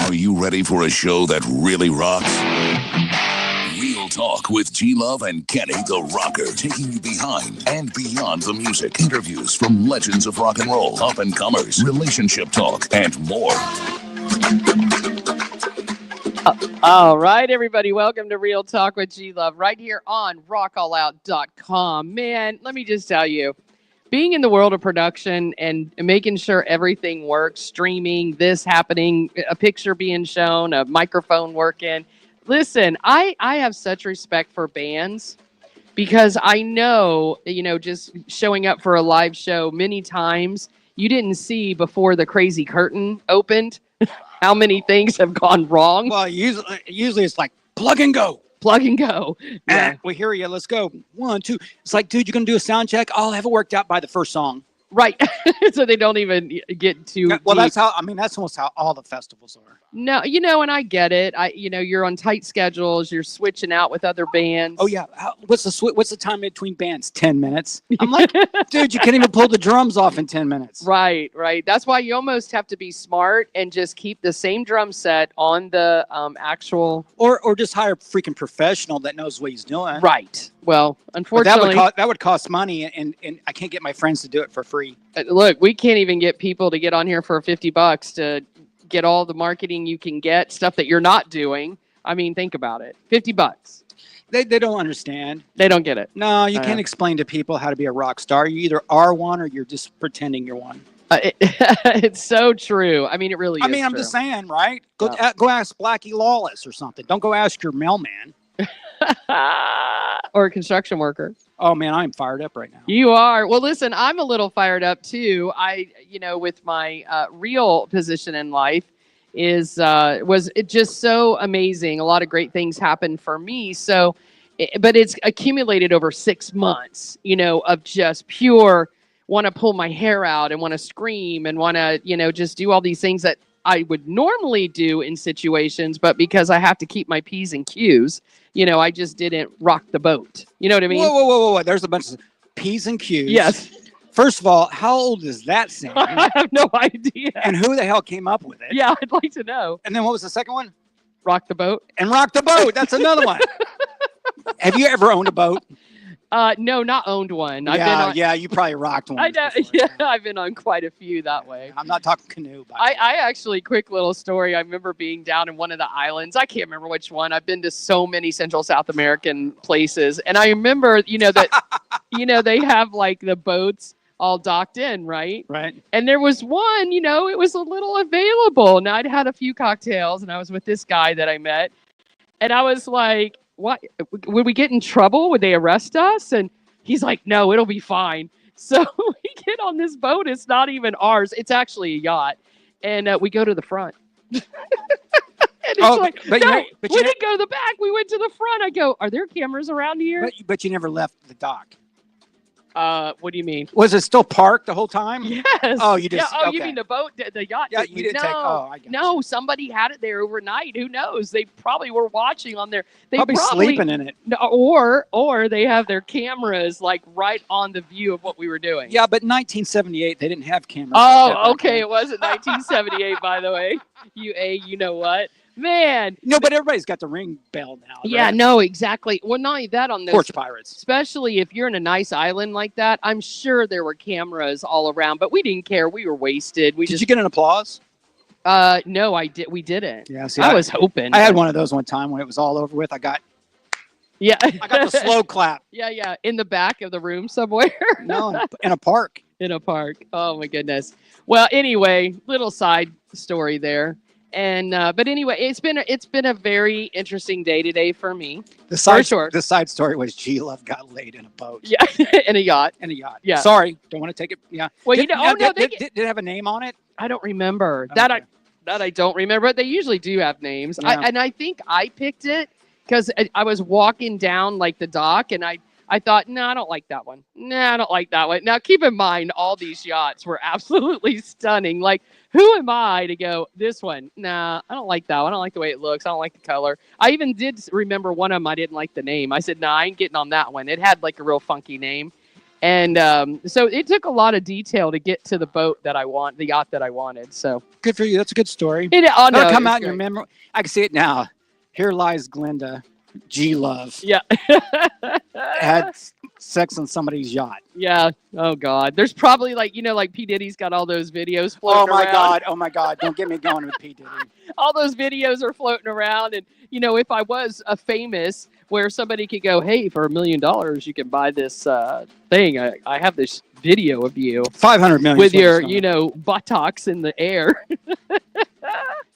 Are you ready for a show that really rocks? Real Talk with G-Love and Kenny the Rocker, taking you behind and beyond the music. Interviews from legends of rock and roll, up-and-comers, relationship talk, and more. All right, everybody. Welcome to Real Talk with G-Love right here on rockallout.com. Man, let me just tell you, being in the world of production and making sure everything works, streaming, this happening, a picture being shown, a microphone working. Listen, I have such respect for bands because I know, just showing up for a live show many times, you didn't see before the crazy curtain opened how many things have gone wrong. Well, usually it's like plug and go. Plug and go. Yeah. We hear you. Let's go. 1, 2. It's like, dude, you're going to do a sound check? I'll have it worked out by the first song. Right. So they don't even get too Well, deep. that's almost how all the festivals are. No, and I get it. You're on tight schedules. You're switching out with other bands. Oh, yeah. What's the time between bands? 10 minutes. I'm like, dude, you can't even pull the drums off in 10 minutes. Right. That's why you almost have to be smart and just keep the same drum set on the actual. Or just hire a freaking professional that knows what he's doing. Right. Well, unfortunately. That would cost money, and I can't get my friends to do it for free. Look, we can't even get people to get on here for $50 to get all the marketing you can get, stuff that you're not doing. I mean, think about it. $50. They don't understand. They don't get it. No, you can't explain to people how to be a rock star. You either are one or you're just pretending you're one. It's so true. I mean, it really is. I mean, I'm true. just saying, right? Go ask Blackie Lawless or something. Don't go ask your mailman. Or a construction worker. Oh man, I'm fired up right now. You are. Well, listen, I'm a little fired up too. With my real position in life was it just so amazing. A lot of great things happened for me. So, but it's accumulated over 6 months, of just pure want to pull my hair out and want to scream and want to, just do all these things that I would normally do in situations, but because I have to keep my P's and Q's, I just didn't rock the boat. You know what I mean? Whoa. There's a bunch of P's and Q's. Yes. First of all, how old is that saying? I have no idea. And who the hell came up with it? Yeah, I'd like to know. And then what was the second one? Rock the boat. And rock the boat. That's another one. Have you ever owned a boat? No, not owned one. You probably rocked one. I've been on quite a few that way. I'm not talking canoe. I actually, quick little story. I remember being down in one of the islands. I can't remember which one. I've been to so many Central South American places, and I remember, that, they have like the boats all docked in, right? Right. And there was one, it was a little available. Now I'd had a few cocktails, and I was with this guy that I met, and I was like, what, would we get in trouble? Would they arrest us? And he's like, no, it'll be fine. So we get on this boat. It's not even ours. It's actually a yacht. And we go to the front. And it's we didn't go to the back. We went to the front. I go, are there cameras around here? But you never left the dock. What do you mean? Was it still parked the whole time? Yes. Oh, you just. Yeah. Oh, okay. you mean the boat, the yacht? Yeah, you didn't take. Oh, I got No, you. somebody had it there overnight. Who knows? They probably were watching on their. They probably sleeping in it. No, or they have their cameras like right on the view of what we were doing. Yeah, but 1978 they didn't have cameras. Oh, okay. It wasn't 1978, by the way. You know what? Man. No, but everybody's got the ring bell now. Yeah, right? no, exactly. Well, not only that, on those porch pirates. Especially if you're in a nice island like that, I'm sure there were cameras all around, but we didn't care. We were wasted. Did you get an applause? No, we didn't. Yeah, see, I was hoping. I had one of those one time when it was all over with. I got the slow clap. Yeah, in the back of the room somewhere. No, in a park. In a park. Oh my goodness. Well, anyway, little side story there. And but anyway, it's been a very interesting day today for me. The side story was G-Love got laid in a boat. Yeah, in a yacht. Yeah. Sorry, don't want to take it. Yeah. Well, did it have a name on it? I don't remember okay. that. I don't remember. But they usually do have names. Yeah. I think I picked it because I was walking down like the dock, and I thought, no, I don't like that one. No, I don't like that one. Now, keep in mind, all these yachts were absolutely stunning. Like, who am I to go, this one? Nah, I don't like that one. I don't like the way it looks. I don't like the color. I even did remember one of them. I didn't like the name. I said, nah, I ain't getting on that one. It had like a real funky name. And so it took a lot of detail to get to the the yacht that I wanted. So Good for you. That's a good story. no, That'll come it's out in your great. memory. I can see it now. Here lies Glenda, G Love, Yeah. had sex on somebody's yacht. Yeah. Oh God. There's probably like P Diddy's got all those videos Oh floating my around. God. Oh my God. Don't get me going with P. Diddy. All those videos are floating around, and if I was a famous where somebody could go, hey, for $1 million you can buy this thing. I have this video of you 500 million. with is what your it's gonna be. buttocks in the air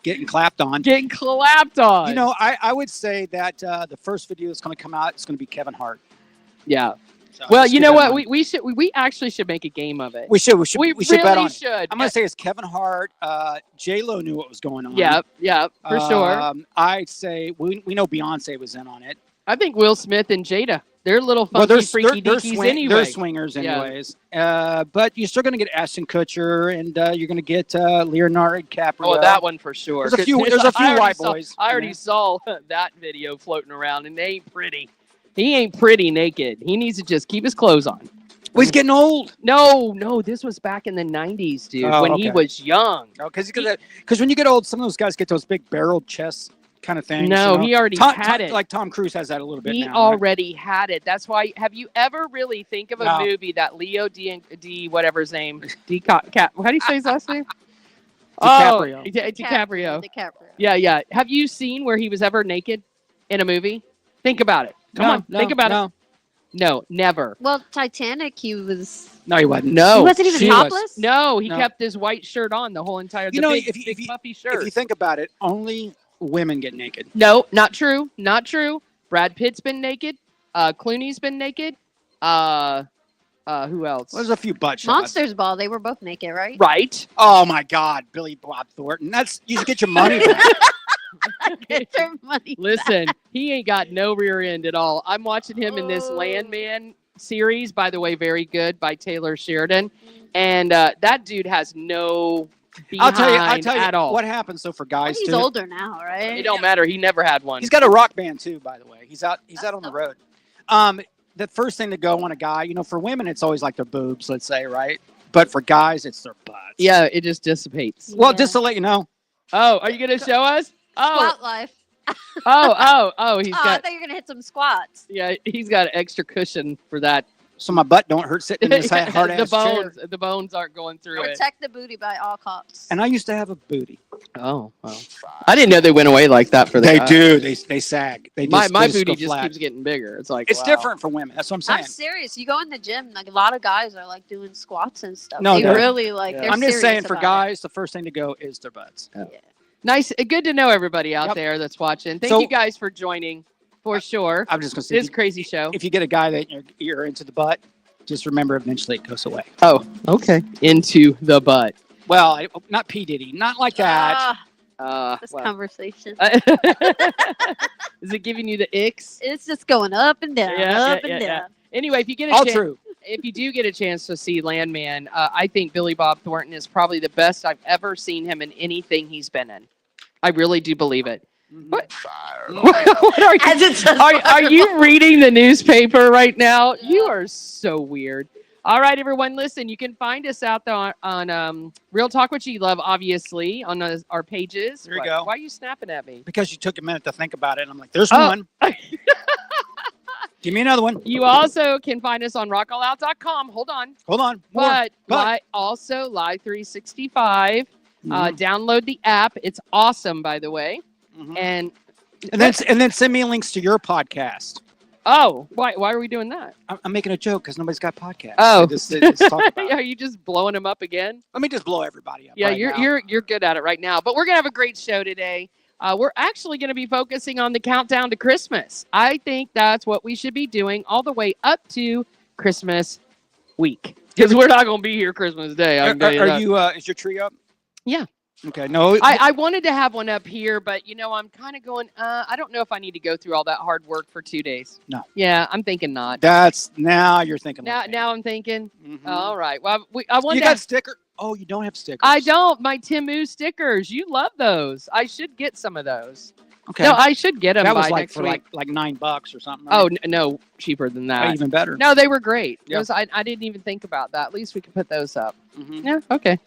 Getting clapped on. getting clapped on. I would say that the first video that's going to come out is going to be Kevin Hart. Yeah. So Well, just you keep know that in what? mind. We actually should make a game of it. We should We bet really on it. should. I'm going to say it's Kevin Hart. J Lo knew what was going on. Yeah, for sure. I'd say we know Beyonce was in on it. I think Will Smith and Jada, they're little Well, funky, freaky deakies anyway. They're swingers anyways. But you're still going to get Ashton Kutcher, and you're going to get Leonardo DiCaprio. Oh, that one for sure. There's a few white boys. I already saw that video floating around, and they ain't pretty. He ain't pretty naked. He needs to just keep his clothes on. Well, he's getting old. No, this was back in the 90s, dude, when he okay. was young. Because when you get old, some of those guys get those big barreled chests kind of things. No, he already had it. Like Tom Cruise has that a little bit He now. already had it. That's why. Have you ever really think of a No. movie that Leo D whatever his name, how do you say his last name? DiCaprio. Oh, DiCaprio. DiCaprio. Yeah. Have you seen where he was ever naked in a movie? Think about it. Come on, think about it. No, never. Well, Titanic, he was. No, he wasn't. No. He wasn't even she was. topless? No, he No. kept his white shirt on the whole entire. Big puffy shirt. If you think about it, only women get naked. No, not true. Not true. Brad Pitt's been naked. Clooney's been naked. Who else? There's a few butt shots. Monsters Ball, they were both naked, right? Right. Oh my God, Billy Bob Thornton. You should get your money back. Get their money Listen, he ain't got no rear end at all. I'm watching him in this Oh. Landman series, by the way, very good, by Taylor Sheridan. And that dude has no I'll behind tell you at all. what happens though for Well, guys he's too. older now, right? It don't matter. He never had one. He's got a rock band too, by the way. He's out on the road. The first thing to go on a guy, for women it's always like their boobs, let's say, right? But for guys it's their butts. Yeah, it just dissipates. Well, Yeah. just to let you know. Oh, are you going to show us? Oh, Squat life. he's Oh, I got, thought you were going to hit some squats. yeah, he's got an extra cushion for that. So my butt don't hurt sitting in this hard ass chair. The bones aren't going through it. Protect the booty by all costs. And I used to have a booty. Oh, well. I didn't know they went away like that for the They guys. do. They sag. They My just, they booty go just flat. keeps getting bigger. It's like It's wow. different for women. That's what I'm saying. I'm serious. You go in the gym, like a lot of guys are like doing squats and stuff. No, they they're- really like. Yeah. They're I'm just serious saying for about guys, the first thing to go is their butts. Nice, good to know everybody out Yep. there that's watching. Thank So- you guys for joining, for sure. I'm just gonna say, This crazy show. if you get a guy that you're into the butt, just remember eventually it goes away. Oh, okay. Into the butt. Well, not P Diddy, not like it. that. This Well. conversation. Is it giving you the icks? It's just going up and down, up and yeah. down. Anyway, if you get a All chance, true. if you do get a chance to see Landman, I think Billy Bob Thornton is probably the best I've ever seen him in anything he's been in. I really do believe it. What? What are you? As it says, Are you reading the newspaper right now? You are so weird. All right, everyone, listen, you can find us out there on Real Talk with G Love, obviously, on our pages. There you go. Why are you snapping at me? Because you took a minute to think about it, and I'm like, there's Oh. one. Give me another one. You also can find us on rockallout.com. Hold on. Hold on. More. But also Live 365. Mhm. Download the app. It's awesome, by the way. Mhm. And And then send me links to your podcast. why are we doing that? I'm making a joke because nobody's got podcasts. Oh. Let's talk about it. Are you just blowing them up again? Let me just blow everybody up. Yeah, right now. you're good at it right now. But we're gonna have a great show today. We're actually gonna be focusing on the countdown to Christmas. I think that's what we should be doing all the way up to Christmas week, because we're not gonna be here Christmas Day. I can tell you that. Are you? Is your tree up? Yeah. Okay. No. I wanted to have one up here, but I'm kind of going. I don't know if I need to go through all that hard work for 2 days. No. Yeah, I'm thinking not. That's now you're thinking. Now, like me. now I'm thinking. Mhm. All right. Well, I wanted You to. got sticker? Oh, you don't have stickers. I don't. My Timu stickers. You love those. I should get some of those. Okay. No, I should get them that by was like next for week. like $9 or something. Oh, Right? no, cheaper than that. Even better. No, they were great. Yeah. I didn't even think about that. At least we could put those up. Mhm. Yeah, okay.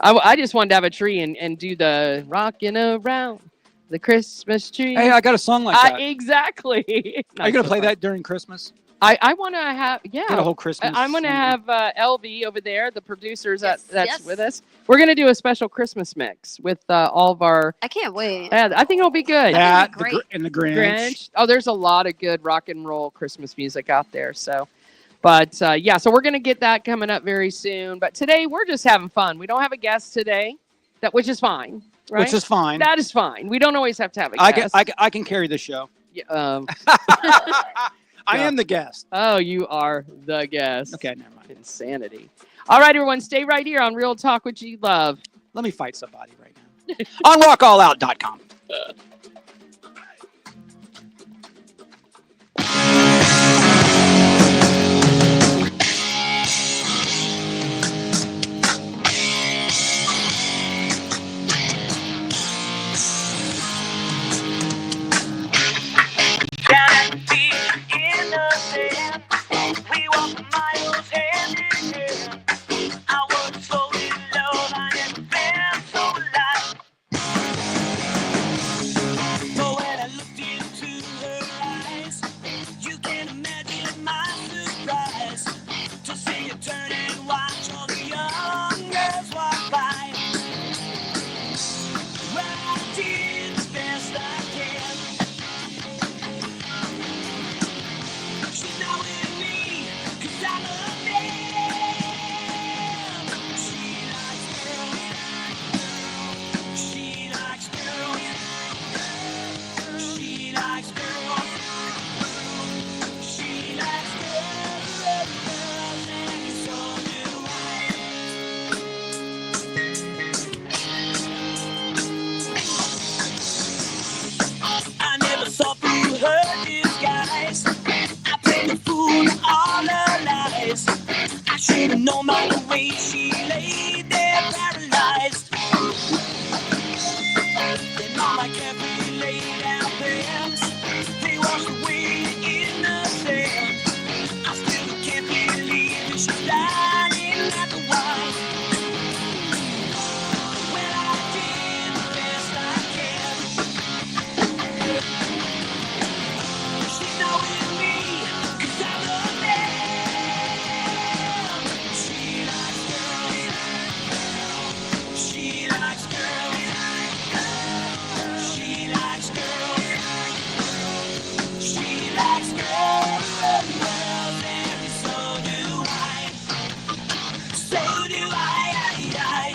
I just wanted to have a tree and do the rocking around the Christmas tree. Hey, I got a song like that. Exactly. Are you gonna play that during Christmas? I want to have, Get a whole Christmas. I'm going to song. have LV over there, the producers Yes, that's yes. with us. We're going to do a special Christmas mix with all of our. I can't wait. I think it'll be good. that That'd be great. and the Grinch. Grinch. Oh, there's a lot of good rock and roll Christmas music out there. So, but yeah, so we're going to get that coming up very soon. But today we're just having fun. We don't have a guest today, which is fine, right? Which is fine. That is fine. We don't always have to have a I guest. I can carry the show. Yeah, I am the guest. oh, you are the guest. Okay, never mind. Insanity. All right, everyone, stay right here on Real Talk with G Love. Let me fight somebody right now. On rockallout.com. Down at the beach in the sand, we walk miles hand in hand. I was so in love, I never been so alive. But when I looked into her eyes, you can imagine my surprise to see her turn and watch all the young girls walk by. Well, I did the best I can. She's not with me, 'cause I love them. She likes girls. She likes girls. She likes girls. She likes girls. And so do I never saw through her disguise. I played the fool to all her lies. I should have known by the way she lay there paralyzed. Then all my carefully laid out plans, they washed away in the sand. I still can't believe that she's lying at the wine. Well, I did the best I can. She's not with me, 'cause I love them. She likes girls. She likes girls. She likes girls. She likes girls. And so do I. So do I.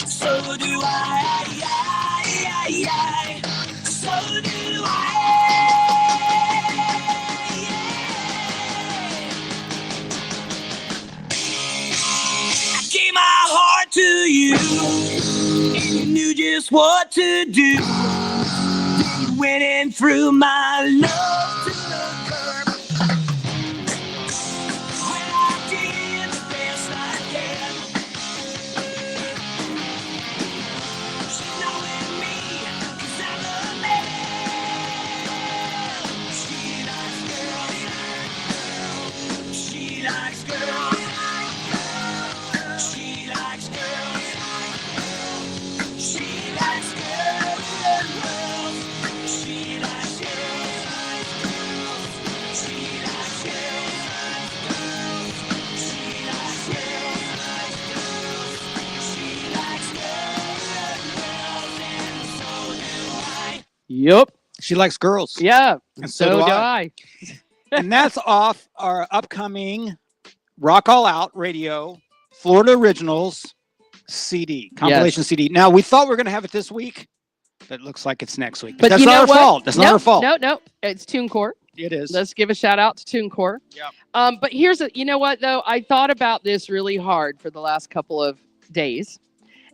So do I. So do I. I gave my heart to you, and you knew just what to do. You went and threw my love to the curb. Well, I did the best I can. She's not with me, 'cause I love them. She likes girls. She likes girls. She likes girls. She likes girls. She likes girls. She likes girls. She likes girls. She likes girls. And so do I. Yep. She likes girls. Yeah. And So do I. And that's off our upcoming Rock All Out Radio Florida Originals CD, compilation CD. Now, we thought we were going to have it this week, but it looks like it's next week. But that's you not know our what? fault. That's not our fault. No. It's TuneCore. It is. Let's give a shout out to TuneCore. Yep. But you know what, though? I thought about this really hard for the last couple of days.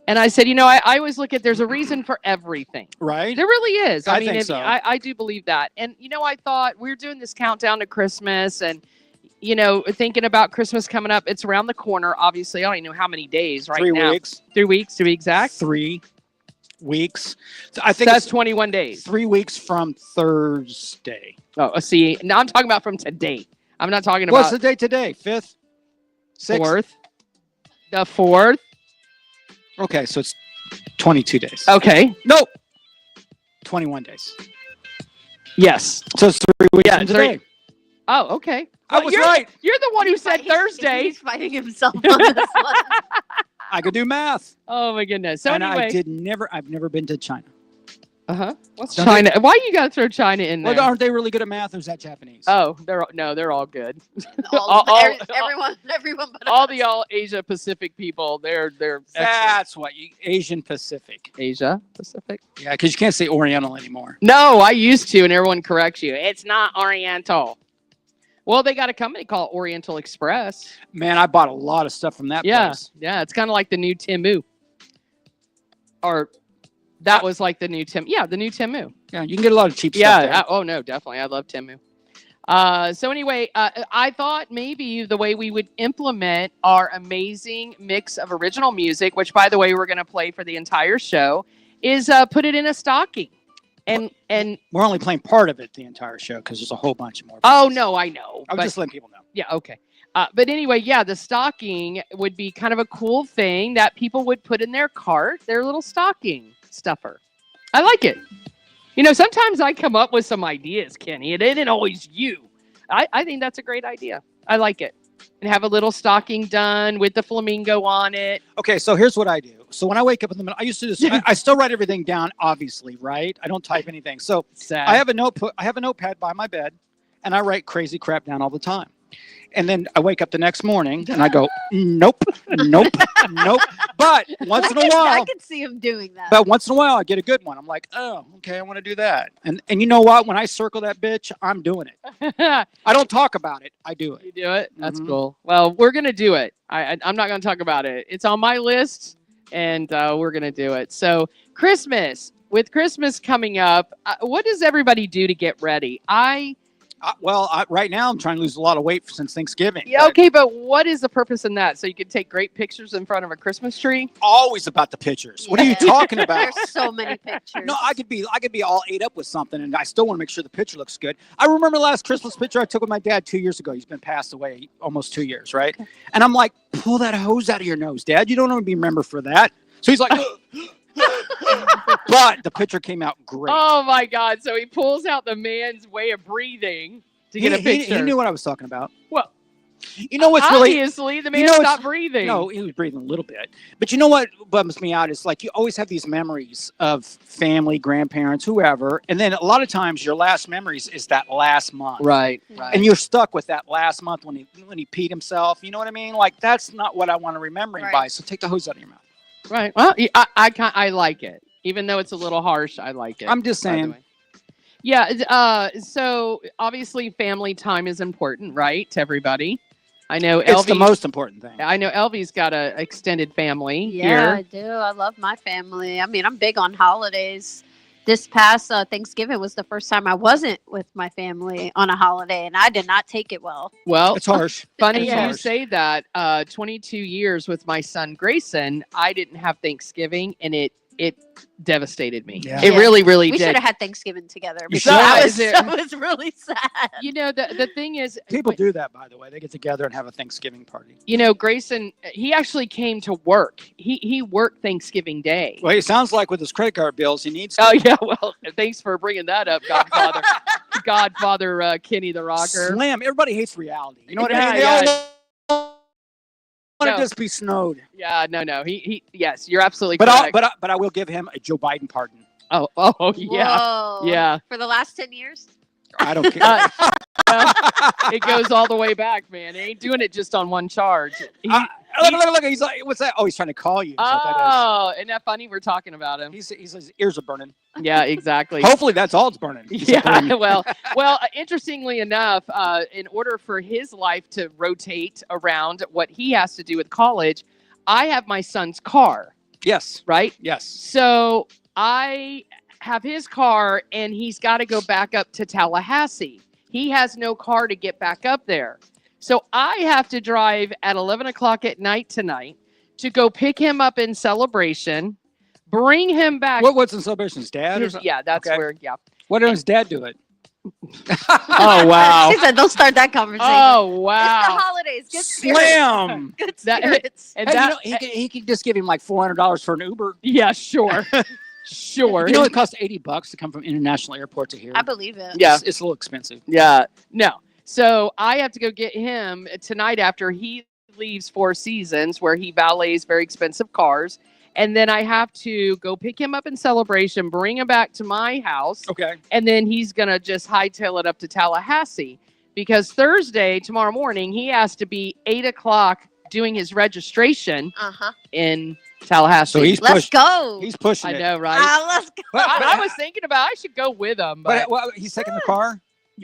And I said, I always look at there's a reason for everything. Right? There really is. I mean, think so. I do believe that. And, I thought we were doing this countdown to Christmas and, thinking about Christmas coming up. It's around the corner, obviously. I don't even know how many days right 3 now. weeks. 3 weeks to be exact. 3. weeks. So I think That's it's 21 days. 3 weeks from Thursday. Oh, see, now I'm talking about from today. I'm not talking What's about the date today? 5th? 6th? 4th. The 4th. Okay, so it's 22 days. Okay. No, 21 days. Yes. So it's 3 weeks Yeah, from today. Oh, okay. I Well, was you're, right. You're the one who said He's- Thursday. He's fighting himself on this one. I could do math. Oh my goodness. So and anyway, I've never been to China. What's Don't China? Why you gotta throw China in there? Well, aren't they really good at math, or is that Japanese? Oh, they're all good. Everyone but All us. the Asia Pacific people, they're excellent. That's what Asian Pacific. Asia Pacific. Yeah, because you can't say Oriental anymore. No, I used to, and everyone corrects you. It's not Oriental. Well, they got a company called Oriental Express. Man, I bought a lot of stuff from that place. Yeah, it's kind of like the new Temu. Or that was like the new Tim. Yeah, the new Temu. Yeah, you can get a lot of cheap stuff. Yeah. there. Oh no, definitely. I love Temu. So anyway, I thought maybe the way we would implement our amazing mix of original music, which by the way we're going to play for the entire show, is put it in a stocking. And We're only playing part of it the entire show because there's a whole bunch more. oh parts. no, I know. I'm but- just letting people know. Yeah, okay. But anyway, yeah, the stocking would be kind of a cool thing that people would put in their cart, their little stocking stuffer. I like it. You know, sometimes I come up with some ideas, Kenny. It isn't always you. I think that's a great idea. I like it. And have a little stocking done with the flamingo on it. Okay, so here's what I do. So when I wake up in the middle, I used to just, I still write everything down, obviously, right? I don't type anything. So Sad. I have a notepad by my bed, and I write crazy crap down all the time. And then I wake up the next morning and I go, nope, nope, nope. But once in a I while, could see him doing that. but once in a while I get a good one. I'm like, oh, okay, I want to do that. And you know what? When I circle that bitch, I'm doing it. I don't talk about it. I do it. You do it? That's Mhm. cool. Well, we're going to do it. I'm not going to talk about it. It's on my list, and we're going to do it. So Christmas, with Christmas coming up, what does everybody do to get ready? Right now I'm trying to lose a lot of weight since Thanksgiving. Yeah, okay, but what is the purpose in that? So you can take great pictures in front of a Christmas tree? Always about the pictures. What are you Yeah. talking about? There's so many pictures. No, I could be all ate up with something, and I still want to make sure the picture looks good. I remember the last Christmas picture I took with my dad 2 years ago. He's been passed away almost 2 years, right? And I'm like, pull that hose out of your nose, Dad. You don't want to be remembered for that. So he's like, but the picture came out great. Oh my God! So he pulls out the man's way of breathing to get a picture. He knew what I was talking about. Well, You know what's really obviously the man know, it's- stopped breathing. no, he was breathing a little bit. But you know what bums me out is like you always have these memories of family, grandparents, whoever, and then a lot of times your last memories is that last month. Right. And you're stuck with that last month when he peed himself. You know what I mean? Like that's not what I want to remember him Right. by. So take the hose out of your mouth. Right. Well, I like it, even though it's a little harsh. I like it. I'm just by the saying. way. Yeah. So obviously, family time is important, right? To everybody. I know It's the Elvie. most important thing. I know Elvie's got a extended family Yeah, I here. do. I love my family. I mean, I'm big on holidays. This past Thanksgiving was the first time I wasn't with my family on a holiday, and I did not take it well. Well, It's harsh. funny Yeah. you say that. 22 years with my son Grayson, I didn't have Thanksgiving, and it devastated me. Yeah. It Yeah. really, really We should did. have had Thanksgiving together. You because should. I Is it- was really sad. You know, the thing is, People do that, by the way. They get together and have a Thanksgiving party. you know, Grayson, he actually came to work. He worked Thanksgiving Day. Well, it sounds like with his credit card bills, he needs to. Oh yeah, well, thanks for bringing that up, Godfather Kenny the Rocker. Slim. Everybody hates reality. You know what Yeah, I mean? They yeah. all want No. to just be snowed. Yeah, no, he. Yes, you're absolutely But correct. I will give him a Joe Biden pardon. Oh, yeah, Whoa. yeah. For the last 10 years? I don't care. Well, it goes all the way back, man. He ain't doing it just on one charge. He- Look. He's like, what's that? Oh, he's trying to call you. Is what that oh, isn't that funny? We're talking about him. is. His ears are burning. Yeah, exactly. Hopefully, that's all it's burning. He's like, Yeah, well, interestingly enough, in order for his life to rotate around what he has to do with college, I have my son's car, Yes. right? Yes. So I have his car, and he's got to go back up to Tallahassee. He has no car to get back up there. So I have to drive at 11 o'clock at night tonight to go pick him up in Celebration, Bring him back. What's in celebration? His dad? Yeah, that's Okay. where. Yeah. What did his dad do it? Oh wow. She said, "Don't start that conversation." Oh It's the wow. holidays. Good spirits. Slam. Good That- spirits. And Hey, that. he could just give him like $400 for an Uber. Yeah, sure. Sure. You know, it costs $80 to come from international airport to here. I believe it. Yeah. It's a little expensive. Yeah. No. So I have to go get him tonight after he leaves Four Seasons, where he valets very expensive cars. And then I have to go pick him up in Celebration, bring him back to my house. Okay. And then he's going to just hightail it up to Tallahassee. Because Thursday, tomorrow morning, he has to be 8 o'clock doing his registration in Tallahassee. So he's Let's go. He's pushing I it. know, right? Let's go. I was thinking about I should go with him, but But he's taking the car.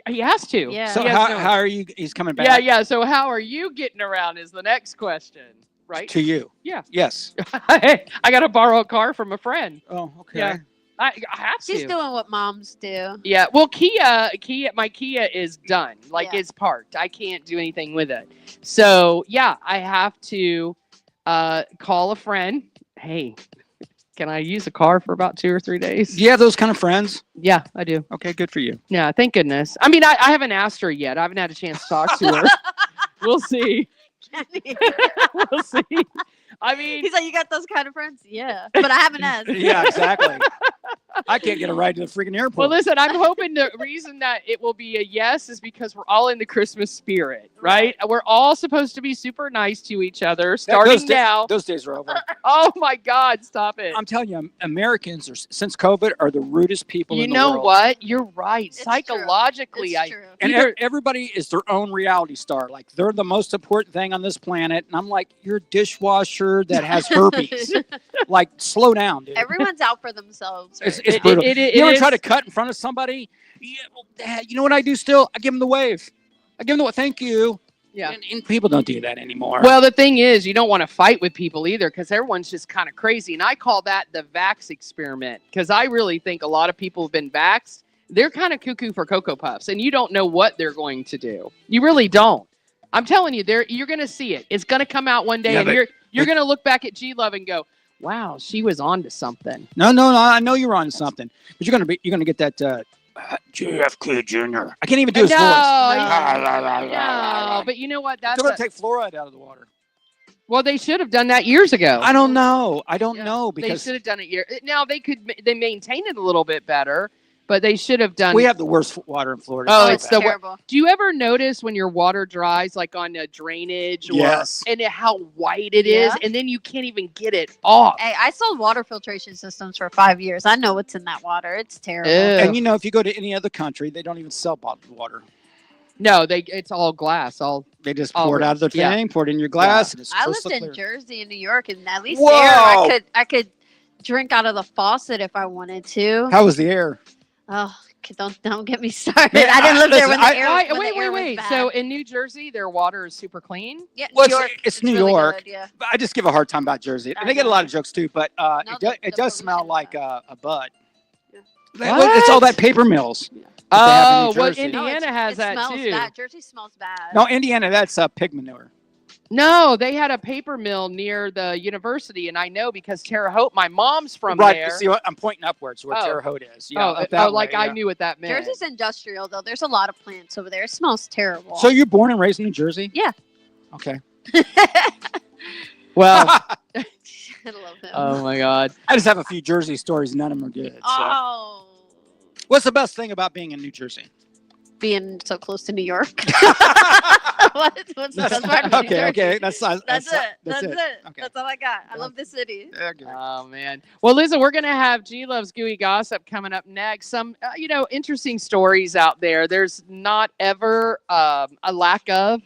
he has to. Yeah. So He has no- how are you? He's coming back. Yeah, yeah. So how are you getting around is the next question, right? To you. Yeah. Yes. I got to borrow a car from a friend. Oh, okay. Yeah. I have to. She's doing what moms do. Yeah. Well, my Kia is done. Like Yeah. it's parked. I can't do anything with it. So yeah, I have to call a friend. Hey, can I use a car for about 2 or 3 days? Do you have those kind of friends? Yeah, I do. Okay, good for you. Yeah, thank goodness. I mean, I haven't asked her yet. I haven't had a chance to talk to her. We'll see. We'll see. I mean, He's like, "You got those kind of friends?" Yeah, but I haven't asked. Yeah, exactly. I can't get a ride to the freaking airport. well, listen, I'm hoping the reason that it will be a yes is because we're all in the Christmas spirit, right? We're all supposed to be super nice to each other starting now. Those days are over. Oh my God, stop it. I'm telling you, Americans are since COVID are the rudest people You in the know world. what? You're right. It's true. Psychologically, It's true. And Either- everybody is their own reality star. Like they're the most important thing on this planet. And I'm like, you're a dishwasher that has herpes. Like, slow down, dude. Everyone's out for themselves. It's, right it's It- brutal. it- it- you it ever is- try to cut in front of somebody? Yeah, well, you know what I do still? I give them the wave. I give them the thank you. Yeah. And people don't do that anymore. Well, the thing is, you don't want to fight with people either because everyone's just kind of crazy. And I call that the vax experiment because I really think a lot of people have been vaxxed. They're kind of cuckoo for Cocoa Puffs and you don't know what they're going to do. You really don't. I'm telling you, you're going to see it. It's going to come out one day Yeah, and but- you're going to look back at G-Love and go, wow, she was on to something. No, I know you're on something. But you're gonna get that JFK Jr. I can't even do his voice. No, but you know what? They're gonna take fluoride out of the water. Well, they should have done that years ago. I don't know. I don't Yeah, know They because should have done it now they maintain it a little bit better, but they should have done. we have the worst water in Florida. Oh, Oh, it's it's the terrible. Do you ever notice when your water dries, like on a drainage, or Yes. and how white it is, Yeah. and then you can't even get it off? Hey, I sold water filtration systems for 5 years. I know what's in that water. It's terrible. Ew. And you know, if you go to any other country, they don't even sell bottled water. No, it's all glass. All They just Oh, pour it out of their yeah. thing, pour it in your glass, and it's I crystal lived in clear. Jersey and New York, and at least Whoa! there I could drink out of the faucet if I wanted to. How was the air? Oh, don't get me started. Man, I didn't live there listen, when the I- air. Why- when the air was wait. bad. So in New Jersey, their water is super clean. yeah, Well, New York. it's New really York. good, yeah. I just give a hard time about Jersey, and I they get a know. lot of jokes too. But No, it the does smell pollution like is a bud. Yeah. It's all that paper mills. Oh, have in New well, Jersey. Indiana has it that smells too. Bad. Jersey smells bad. No, Indiana, that's pig manure. No, they had a paper mill near the university, and I know because Terre Haute, my mom's from Right. there. See, I'm pointing upwards where Oh. Terre Haute is. Yeah, oh, up that like way, I yeah. knew what that meant. Jersey's industrial though. There's a lot of plants over there. It smells terrible. So you're born and raised in New Jersey? Yeah. Okay. Well, I love him. oh my God. I just have a few Jersey stories. None of them are good. So. Oh, What's the best thing about being in New Jersey? being so close to New York. What's the best part of New okay, Jersey? okay. That's That's it. That's That's it. Okay. That's all I got. I Yeah. love the city. Okay. Oh man. Well, listen, we're gonna have G Love's Gooey Gossip coming up next. Some, interesting stories out there. There's not ever a lack of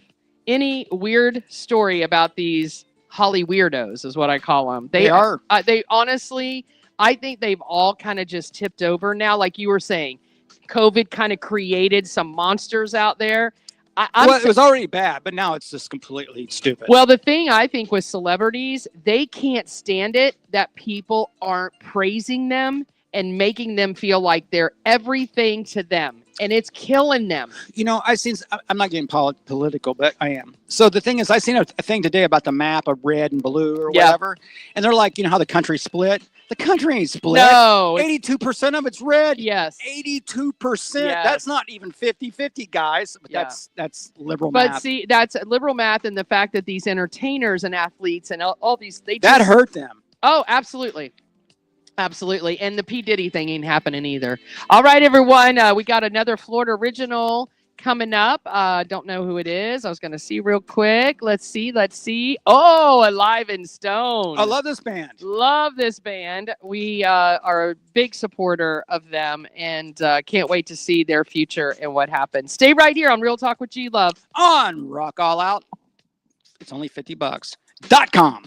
any weird story about these Holly weirdos, is what I call them. They are. They honestly, I think they've all kind of just tipped over now. Like you were saying, COVID kind of created some monsters out there. Well, it was already bad, but now it's just completely stupid. Well, the thing I think with celebrities, they can't stand it that people aren't praising them and making them feel like they're everything to them. and it's killing them. You know, I'm not getting political, but I am. So the thing is, I seen a thing today about the map of red and blue or Yeah. whatever. And they're like, you know how the country's split? The country ain't split. No. 82% of it's red. Yes. 82%. Yes. That's not even 50-50, guys. But Yeah. that's liberal But math. see, that's liberal math, and the fact that these entertainers and athletes and all these, That hurt them. Oh, absolutely. Absolutely. And the P. Diddy thing ain't happening either. All right, everyone. We got another Florida original coming up. Don't know who it is. I was going to see real quick. Let's see. Oh, Alive and Stone. I love this band. Love this band. We are a big supporter of them and can't wait to see their future and what happens. Stay right here on Real Talk with G Love. On Rock All Out. It's only $50.com.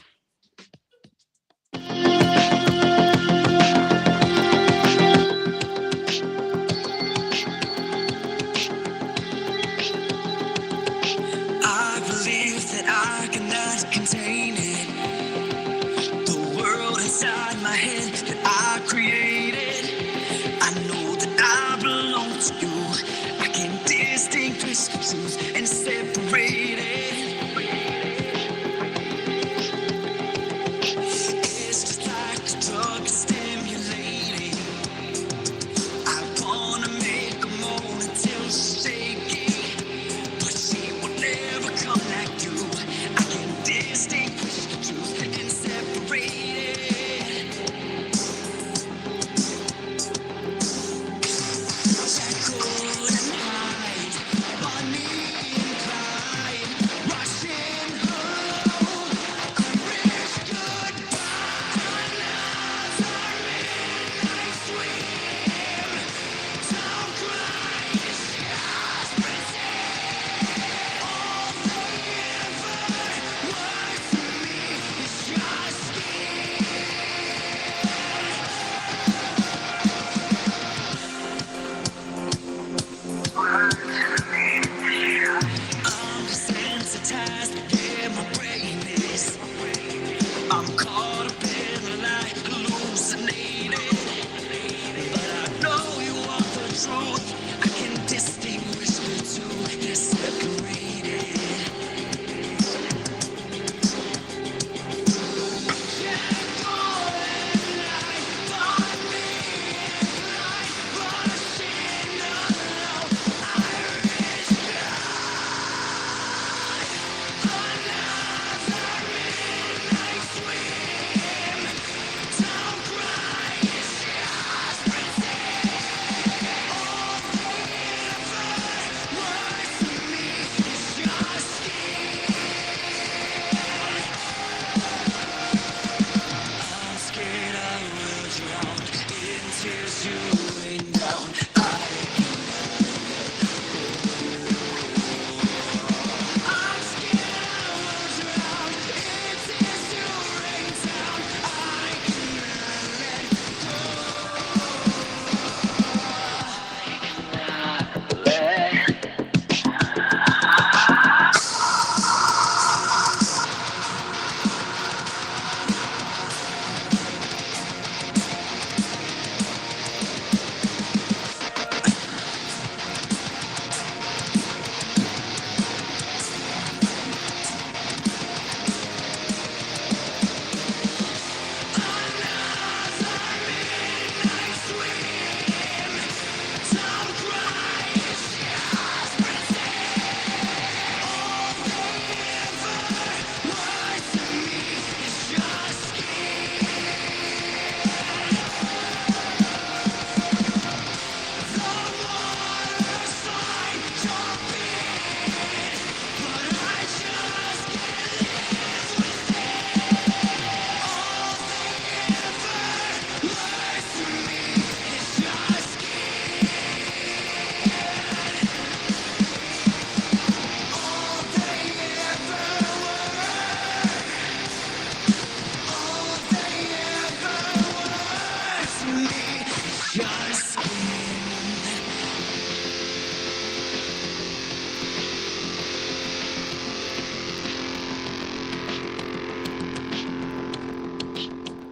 I believe that I cannot contain it. The world inside my head that I created. I know that I belong to you. I can distinguish the truth and separate it. It's just like a drug stimulating. I wanna make a moan until she's shaky, but she will never come like you. I can distinguish the truth and separate it.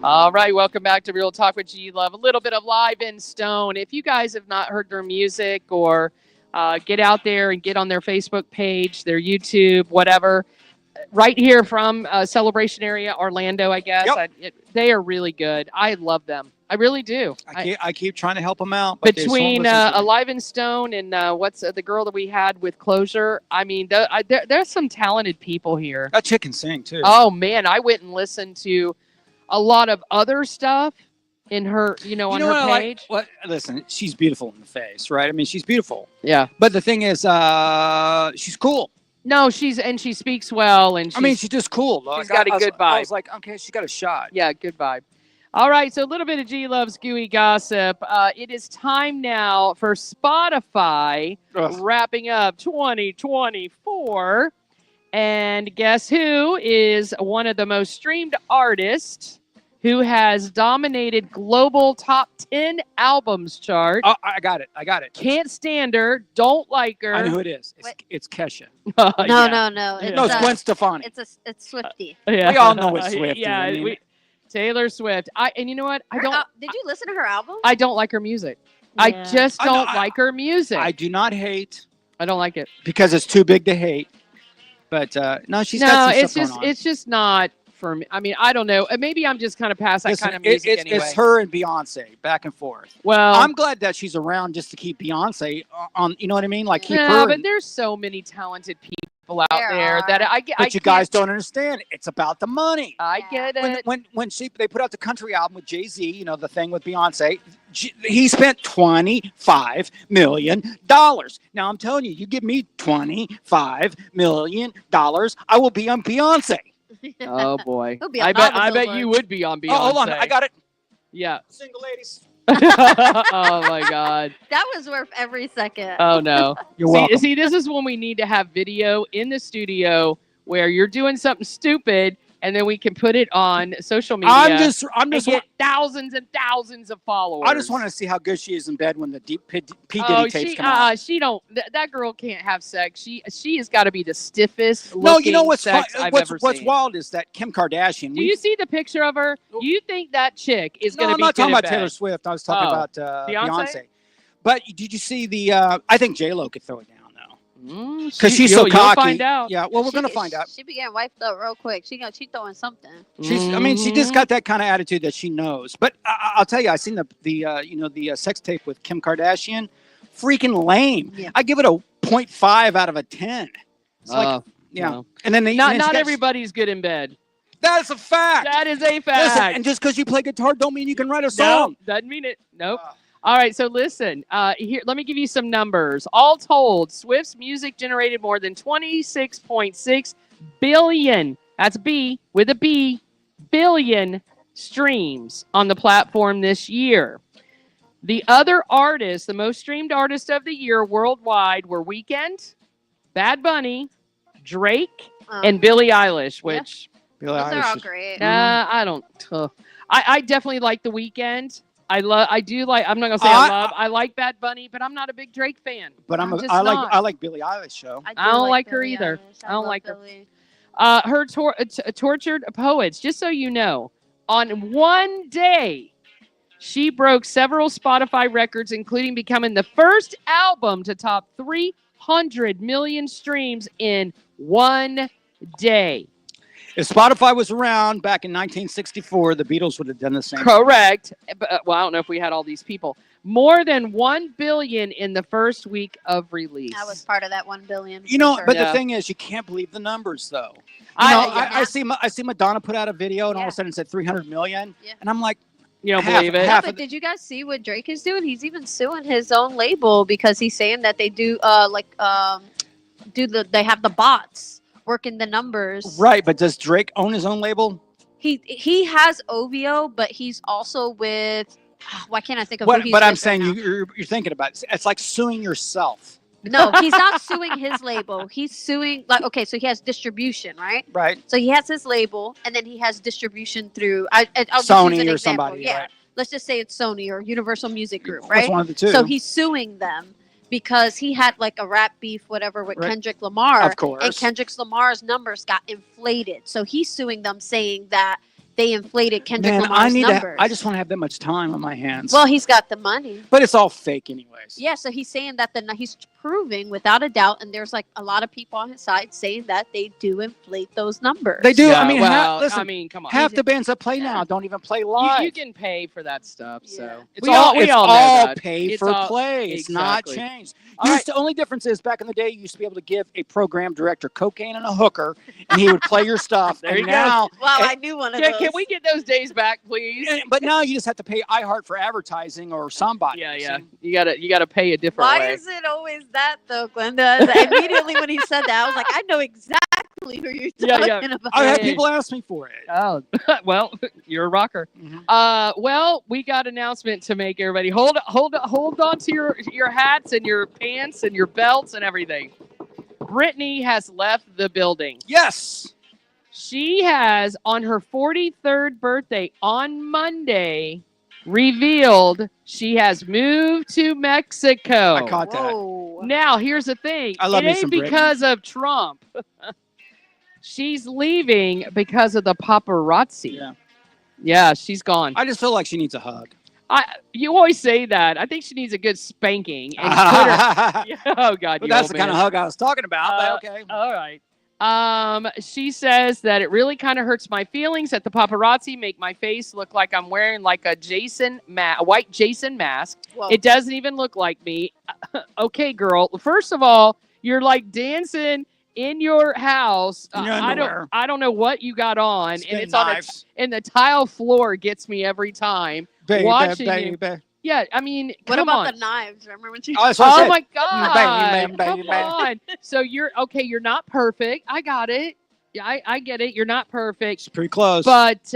All right, welcome back to Real Talk with G Love. A little bit of Live in Stone. If you guys have not heard their music, or get out there and get on their Facebook page, their YouTube, whatever. Right here from Celebration area, Orlando, I guess. Yep. They are really good. I love them. I really do. I keep trying to help them out. But Between Alive in Stone and what's the girl that we had with Closure, I mean, there's some talented people here. That chick can sing, too. Oh, man. I went and listened to a lot of other stuff in her, on her page. Listen, she's beautiful in the face, right? I mean, she's beautiful. Yeah. But the thing is, she's cool. No, she speaks well, and she's just cool. She's got a good vibe. I was like, okay, she's got a shot. Yeah, good vibe. All right, so a little bit of G Love's gooey gossip. It is time now for Spotify wrapping up 2024. And guess who is one of the most streamed artists who has dominated global top 10 albums chart? Oh, I got it. Can't stand her. Don't like her. I know who it is. It's Kesha. No. No, it's Gwen Stefani. It's Swiftie. Yeah. We all know it's Swiftie. Yeah, Taylor Swift. And you know what? Did you listen to her album? I don't like her music. Yeah. I just don't like her music. I do not hate. I don't like it because it's too big to hate. But no, she's got some stuff going on. It's just not for me. I mean, I don't know. Maybe I'm just kind of past that kind of music anyway. It's her and Beyonce back and forth. Well, I'm glad that she's around just to keep Beyonce on. You know what I mean? Like keep her. Yeah, but there's so many talented people out there that I get. But you guys don't understand. It's about the money. I get it. When they put out the country album with Jay-Z, the thing with Beyonce, he spent $25 million. Now I'm telling you, you give me $25 million, I will be on Beyonce. Oh boy! I bet you would be on Beyonce. Oh, hold on, I got it. Yeah. Single ladies. Oh my God. That was worth every second. Oh no. You're welcome. See, this is when we need to have video in the studio where you're doing something stupid, and then we can put it on social media. I'm just get thousands and thousands of followers. I just want to see how good she is in bed when the P. Diddy tapes come out. She don't. That girl can't have sex. She has got to be the stiffest. No, you know what's sex I've ever what's seen. wild is that Kim Kardashian. Do you see the picture of her? You think that chick is going to be? I'm not talking about bed? Taylor Swift. I was talking about Beyonce. But did you see the? I think J-Lo could throw it down. Because she's so cocky. You'll find out. Yeah, well, we're gonna find out. She began wiped up real quick. She throwing something. I mean, she just got that kind of attitude that she knows. But I'll tell you, I seen the sex tape with Kim Kardashian. Freaking lame. Yeah. I give it a 0.5 out of a 10. It's like, yeah. No. And then not everybody's good in bed. That is a fact. That is a fact. Listen, and just because you play guitar, don't mean you can write a song. No, doesn't mean it. Nope. All right, so listen, here, let me give you some numbers. All told, Swift's music generated more than 26.6 billion, that's B with a B, billion streams on the platform this year. The other artists, the most streamed artists of the year worldwide were Weeknd, Bad Bunny, Drake, and Billie Eilish, which... Billie Eilish are all great. I don't... I definitely like The Weeknd. I'm not gonna say I like Bad Bunny, but I'm not a big Drake fan. But I like Billie Eilish show. I don't like her either. I don't like Billie. her. Her Tortured Poets, just so you know, on one day, she broke several Spotify records, including becoming the first album to top 300 million streams in one day. If Spotify was around back in 1964, the Beatles would have done the same. Correct. Well, I don't know if we had all these people. More than 1 billion in the first week of release. I was part of that 1 billion. But the thing is, you can't believe the numbers, though. I see Madonna put out a video, and all of a sudden it said 300 million, and I'm like, you don't believe it. But did you guys see what Drake is doing? He's even suing his own label because he's saying that they do they have the bots working the numbers. Right, but does Drake own his own label? He has OVO, but he's also with. Why can't I think of what? Who he's But I'm with saying right now? you're thinking about it. It's like suing yourself. No, he's not suing his label. He's suing so he has distribution, right? Right. So he has his label, and then he has distribution through I'll just Sony use an or example. somebody. Yeah. Right. Let's just say it's Sony or Universal Music Group, right? That's one of the two. So he's suing them because he had like a rap beef, whatever, with Kendrick Lamar. Of course. And Kendrick Lamar's numbers got inflated. So he's suing them saying that they inflated Kendrick Man, Lamar's numbers. I just want to have that much time on my hands. Well, he's got the money. But it's all fake anyways. Yeah, so he's saying that he's proving without a doubt, and there's like a lot of people on his side saying that they do inflate those numbers. They do. Yeah, I mean, well, listen, I mean, come on. half the bands that play now don't even play live. You can pay for that stuff, Yeah. so It's we all, know that. pay It's for all- play. It's not exactly. changed. All right. The only difference is back in the day, you used to be able to give a program director cocaine and a hooker, and he would play your stuff. There and you go. now, Wow, and- I knew one of Can, those. can we get those days back, please? But now you just have to pay iHeart for advertising or somebody. Yeah, you yeah. see? You gotta pay a different Why way. is it always that though, Glenda? Immediately when he said that, I was like, I know exactly who you're Yeah, talking yeah. about. I had Hey. people ask me for it. Oh, well, you're a rocker. Mhm. Well, we got announcement to make, everybody. Hold on to your hats and your pants and your belts and everything. Brittany has left the building. Yes. She has, on her 43rd birthday on Monday, revealed she has moved to Mexico. I caught that. Whoa. Now, here's the thing. I love it me ain't some Britney. because of Trump. She's leaving because of the paparazzi. Yeah. Yeah, she's gone. I just feel like she needs a hug. You always say that. I think she needs a good spanking. And but Twitter. Oh God, you that's old the kind of man. hug I was talking about. But okay. All right. She says that it really kind of hurts my feelings that the paparazzi make my face look like I'm wearing like a white Jason mask. Whoa. It doesn't even look like me. Okay, girl. First of all, you're like dancing in your house. In your underwear. I don't know what you got on, Spin and it's on knives. and the tile floor gets me every time. Baby, watching you. baby. Yeah, I mean, What come about on. the knives? Remember when she? Oh, that's what I Oh said. my God! Bang, bang, Come bang. on. So you're okay. You're not perfect. I got it. Yeah, I get it. You're not perfect, It's pretty close. but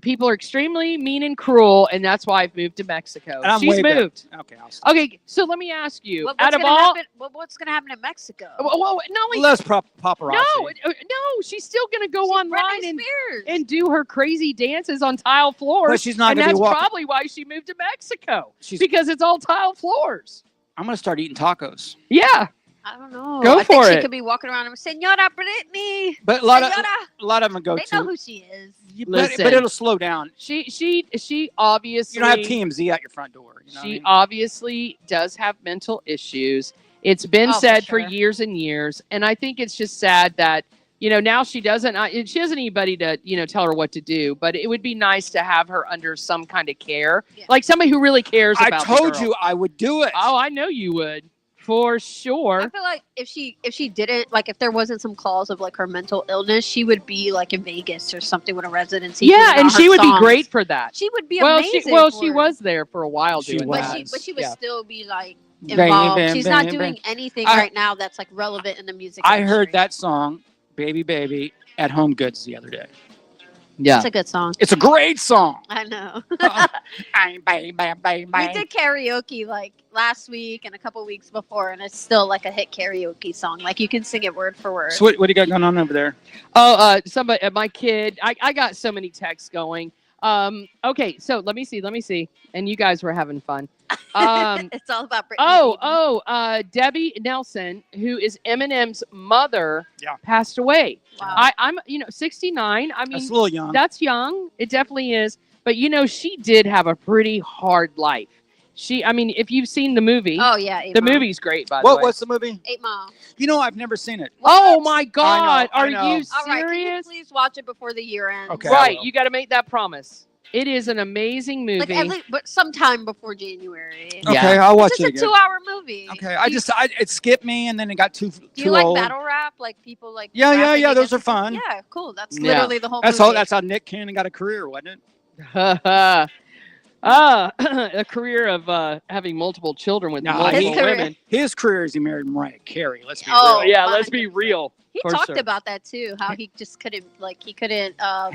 people are extremely mean and cruel, and that's why I've moved to Mexico. And I'm She's way back. moved. Okay, I'll stop. Okay, so let me ask you. What's out of gonna all, happen? What's gonna happen in Mexico? well, not only Less paparazzi. no, she's still gonna go She's online Britney and Spears. do her crazy dances on tile floors. But she's not and going to that's be walking. probably why she moved to Mexico She's, because it's all tile floors. I'm going to start eating tacos. Yeah. I don't know. Go I think for she it. could be walking around and Senora Britney. But a Senora. lot of them go They know to. who she is. But Listen. it'll slow down. She obviously You don't have TMZ at your front door. You know what I she mean? obviously does have mental issues. It's been Oh, for said for sure. years and years, and I think it's just sad that now she doesn't anybody to tell her what to do. But it would be nice to have her under some kind of care, Yeah. like somebody who really cares I about. the told girl. you I would do it. Oh, I know you would for I sure. feel like if she didn't, like, if there wasn't some clause of like her mental illness, she would be like in Vegas or something with a residency. Yeah, doing and all she her would be songs. great for that. She would be Well, amazing. she for it. was there for a while She doing was. that. But she would Yeah. still be like Bang, involved. bang, She's bang, not doing bang. anything I- right now that's like relevant in the music. I industry. heard that song, Baby Baby, at Home Goods the other day. Yeah. It's a good song. It's a great song. I know. Bang, bang, bang, bang, We bang. did karaoke like last week and a couple weeks before, and it's still like a hit karaoke song. Like you can sing it word for word. So what do you got going on over there? Oh, somebody, my kid. I got so many texts going. Okay, so let me see. And you guys were having fun. It's all about Britney. baby. Debbie Nelson, who is Eminem's mother, Yeah. passed away. Wow. I'm 69. I mean, That's a little young. that's young. It definitely is. But she did have a pretty hard life. If you've seen the movie, Oh yeah, 8 the Mile. movie's great, by the way. What's the movie? 8 Mile. I've never seen it. Oh my God! I Are know. you All right, can you serious? please watch it before the year ends? Okay. I Right, will. you got to make that promise. It is an amazing movie. Like at least, but sometime before January. Yeah. Okay, I'll watch It's it just a again. 2-hour movie. Okay, it skipped me, and then it got too Do you like old. battle rap? Like people like Yeah, rapping those against are each- fun. Yeah, cool. That's Yeah. literally the whole That's movie. all. That's how Nick Cannon got a career, wasn't it? A career of having multiple children with No, multiple his career- women. His career is he married Mariah Carey. Let's be Oh, real. Yeah, let's be 100%. real. He for talked sure. about that too. How he just couldn't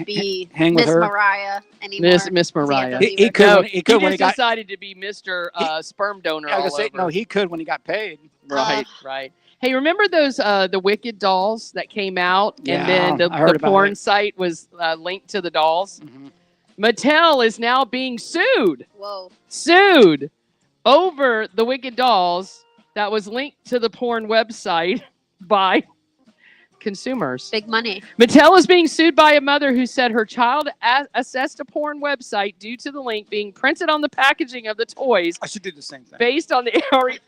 be Hang with Miss her. Mariah anymore. Miss Mariah. He He could No, when he could when he got. decided to be Mr. Sperm donor. I was all gonna say over. no. He could when he got paid. Right, right. Hey, remember those the Wicked dolls that came out, Yeah, and then I heard the about porn it. site was linked to the dolls? Mhm. Mattel is now being sued Whoa. over the Wicked dolls that was linked to the porn website by consumers. Big money. Mattel is being sued by a mother who said her child accessed a porn website due to the link being printed on the packaging of the toys I should do the same thing. based on the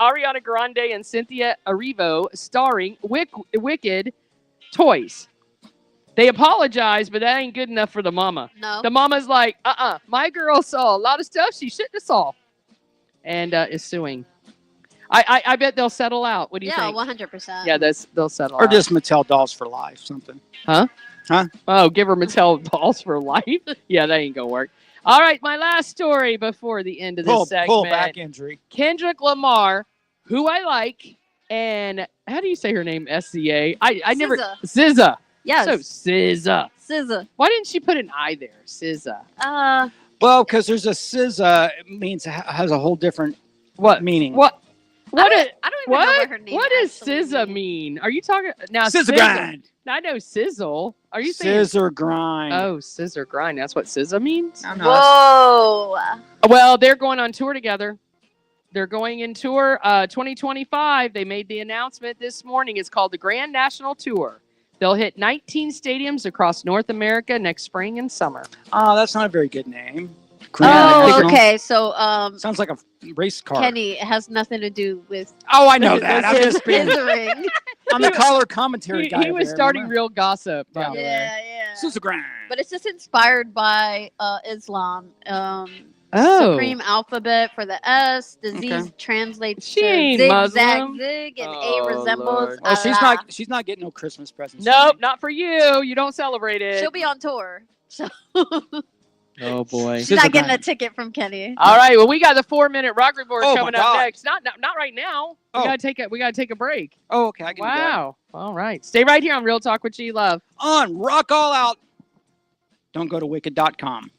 Ariana Grande and Cynthia Erivo starring Wicked toys. They apologize, but that ain't good enough for the mama. No. The mama's like, my girl saw a lot of stuff she shouldn't have saw, and is suing. I bet they'll settle out. What do you Yeah, think? 100%. Yeah, they'll settle Or out. just Mattel dolls for life, something. Oh, give her Mattel dolls for life? Yeah, that ain't gonna work. All right, my last story before the end of this segment. Pull back injury. Kendrick Lamar, who I like, and how do you say her name? SZA. I never. SZA. Yes. So SZA. SZA. Why didn't she put an I there? SZA. Well, because there's a SZA, it means has a whole different meaning. What? I don't even know what her name What does actually SZA means. mean? Are you talking now? Scissor grind. I know sizzle. Are you saying Scissor grind. Oh, scissor grind. That's what SZA means. I know. Whoa. Well, they're going on tour together. They're going in tour 2025. They made the announcement this morning. It's called the Grand National Tour. They'll hit 19 stadiums across North America next spring and summer. Oh, that's not a very good name. Oh, National. okay. So, Sounds like a race car. Kenny, it has nothing to do with Oh, I know that. I'm just being. scissoring. I'm the color commentary guy. He was there, starting remember? real gossip. By the way. yeah. Scissor grind. But it's just inspired by Islam. Oh. Supreme alphabet for the S. The Z Okay. translates She to ain't zigzag, Muslim. zig, and Oh, A resembles Lord. Oh, she's Allah. not getting no Christmas presents. Nope, not for you. You don't celebrate it. She'll be on tour. So Oh boy. she's Scissor not getting a grind. ticket from Kenny. All right. Well, we got the 4-minute rock report Oh, my coming up God. next. Not right now. We Oh. gotta take a break. Oh, okay. I can do that. Wow. All right. Stay right here on Real Talk with G Love. On Rock All Out. Don't go to wicked.com.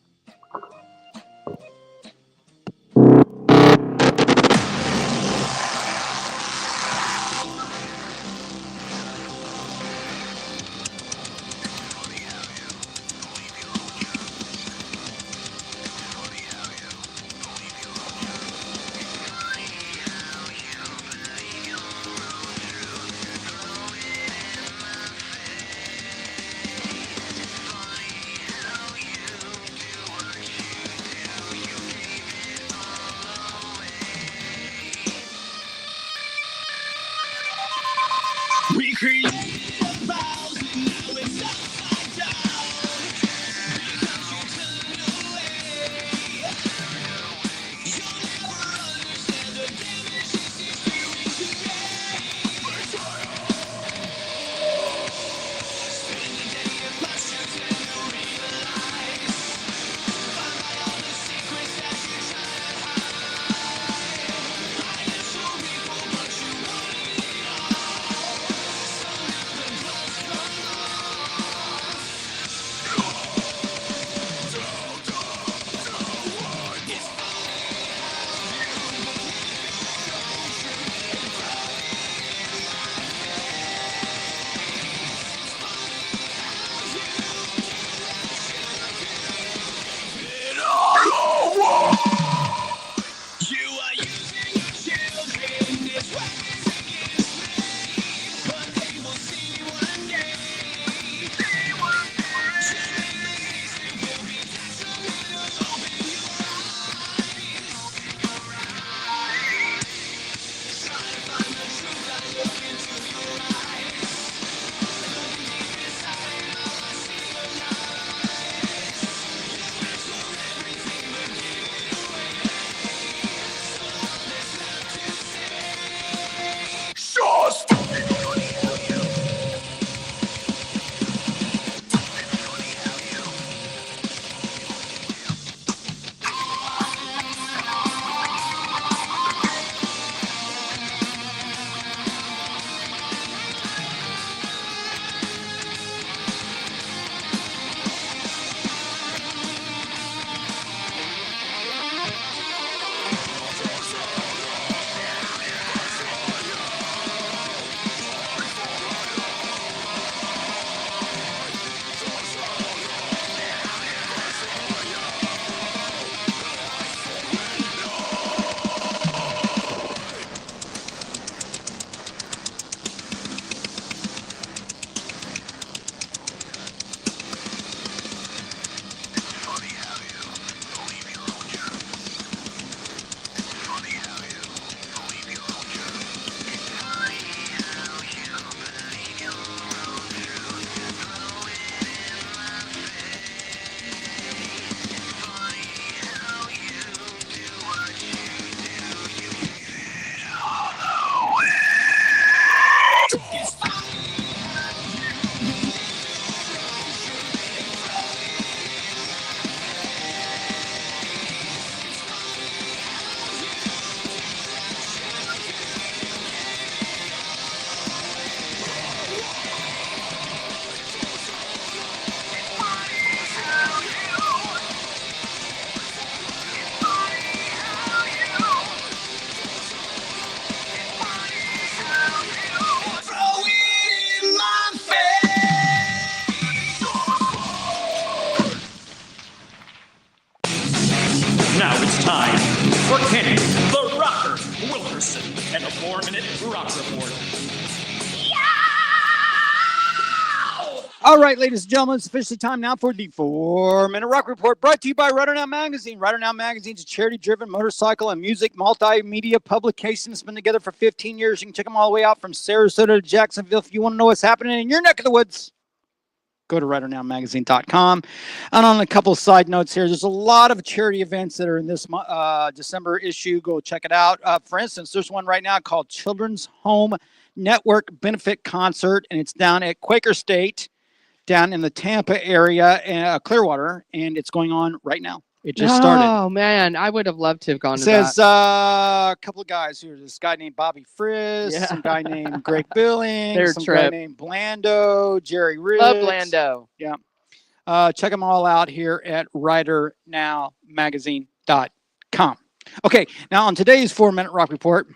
All right, ladies and gentlemen, it's officially time now for the 4-Minute Rock Report, brought to you by Rider Now Magazine. Rider Now Magazine is a charity-driven motorcycle and music multimedia publication that's been together for 15 years. You can check them all the way out from Sarasota to Jacksonville. If you want to know what's happening in your neck of the woods, go to ridernowmagazine.com. And on a couple of side notes here, there's a lot of charity events that are in this December issue. Go check it out. For instance, there's one right now called Children's Home Network Benefit Concert, and it's down at Quaker State, down in the Tampa area, Clearwater, and it's going on right now. It just started. Oh man, I would have loved to have gone It to says that. a couple of guys here. This guy named Bobby Friss, Yeah. some guy named Greg Billings, Their some trip. guy named Blando, Jerry Riggs. Love Lando. Check them all out here at RiderNowMagazine.com. Okay, now on today's 4-Minute Rock Report,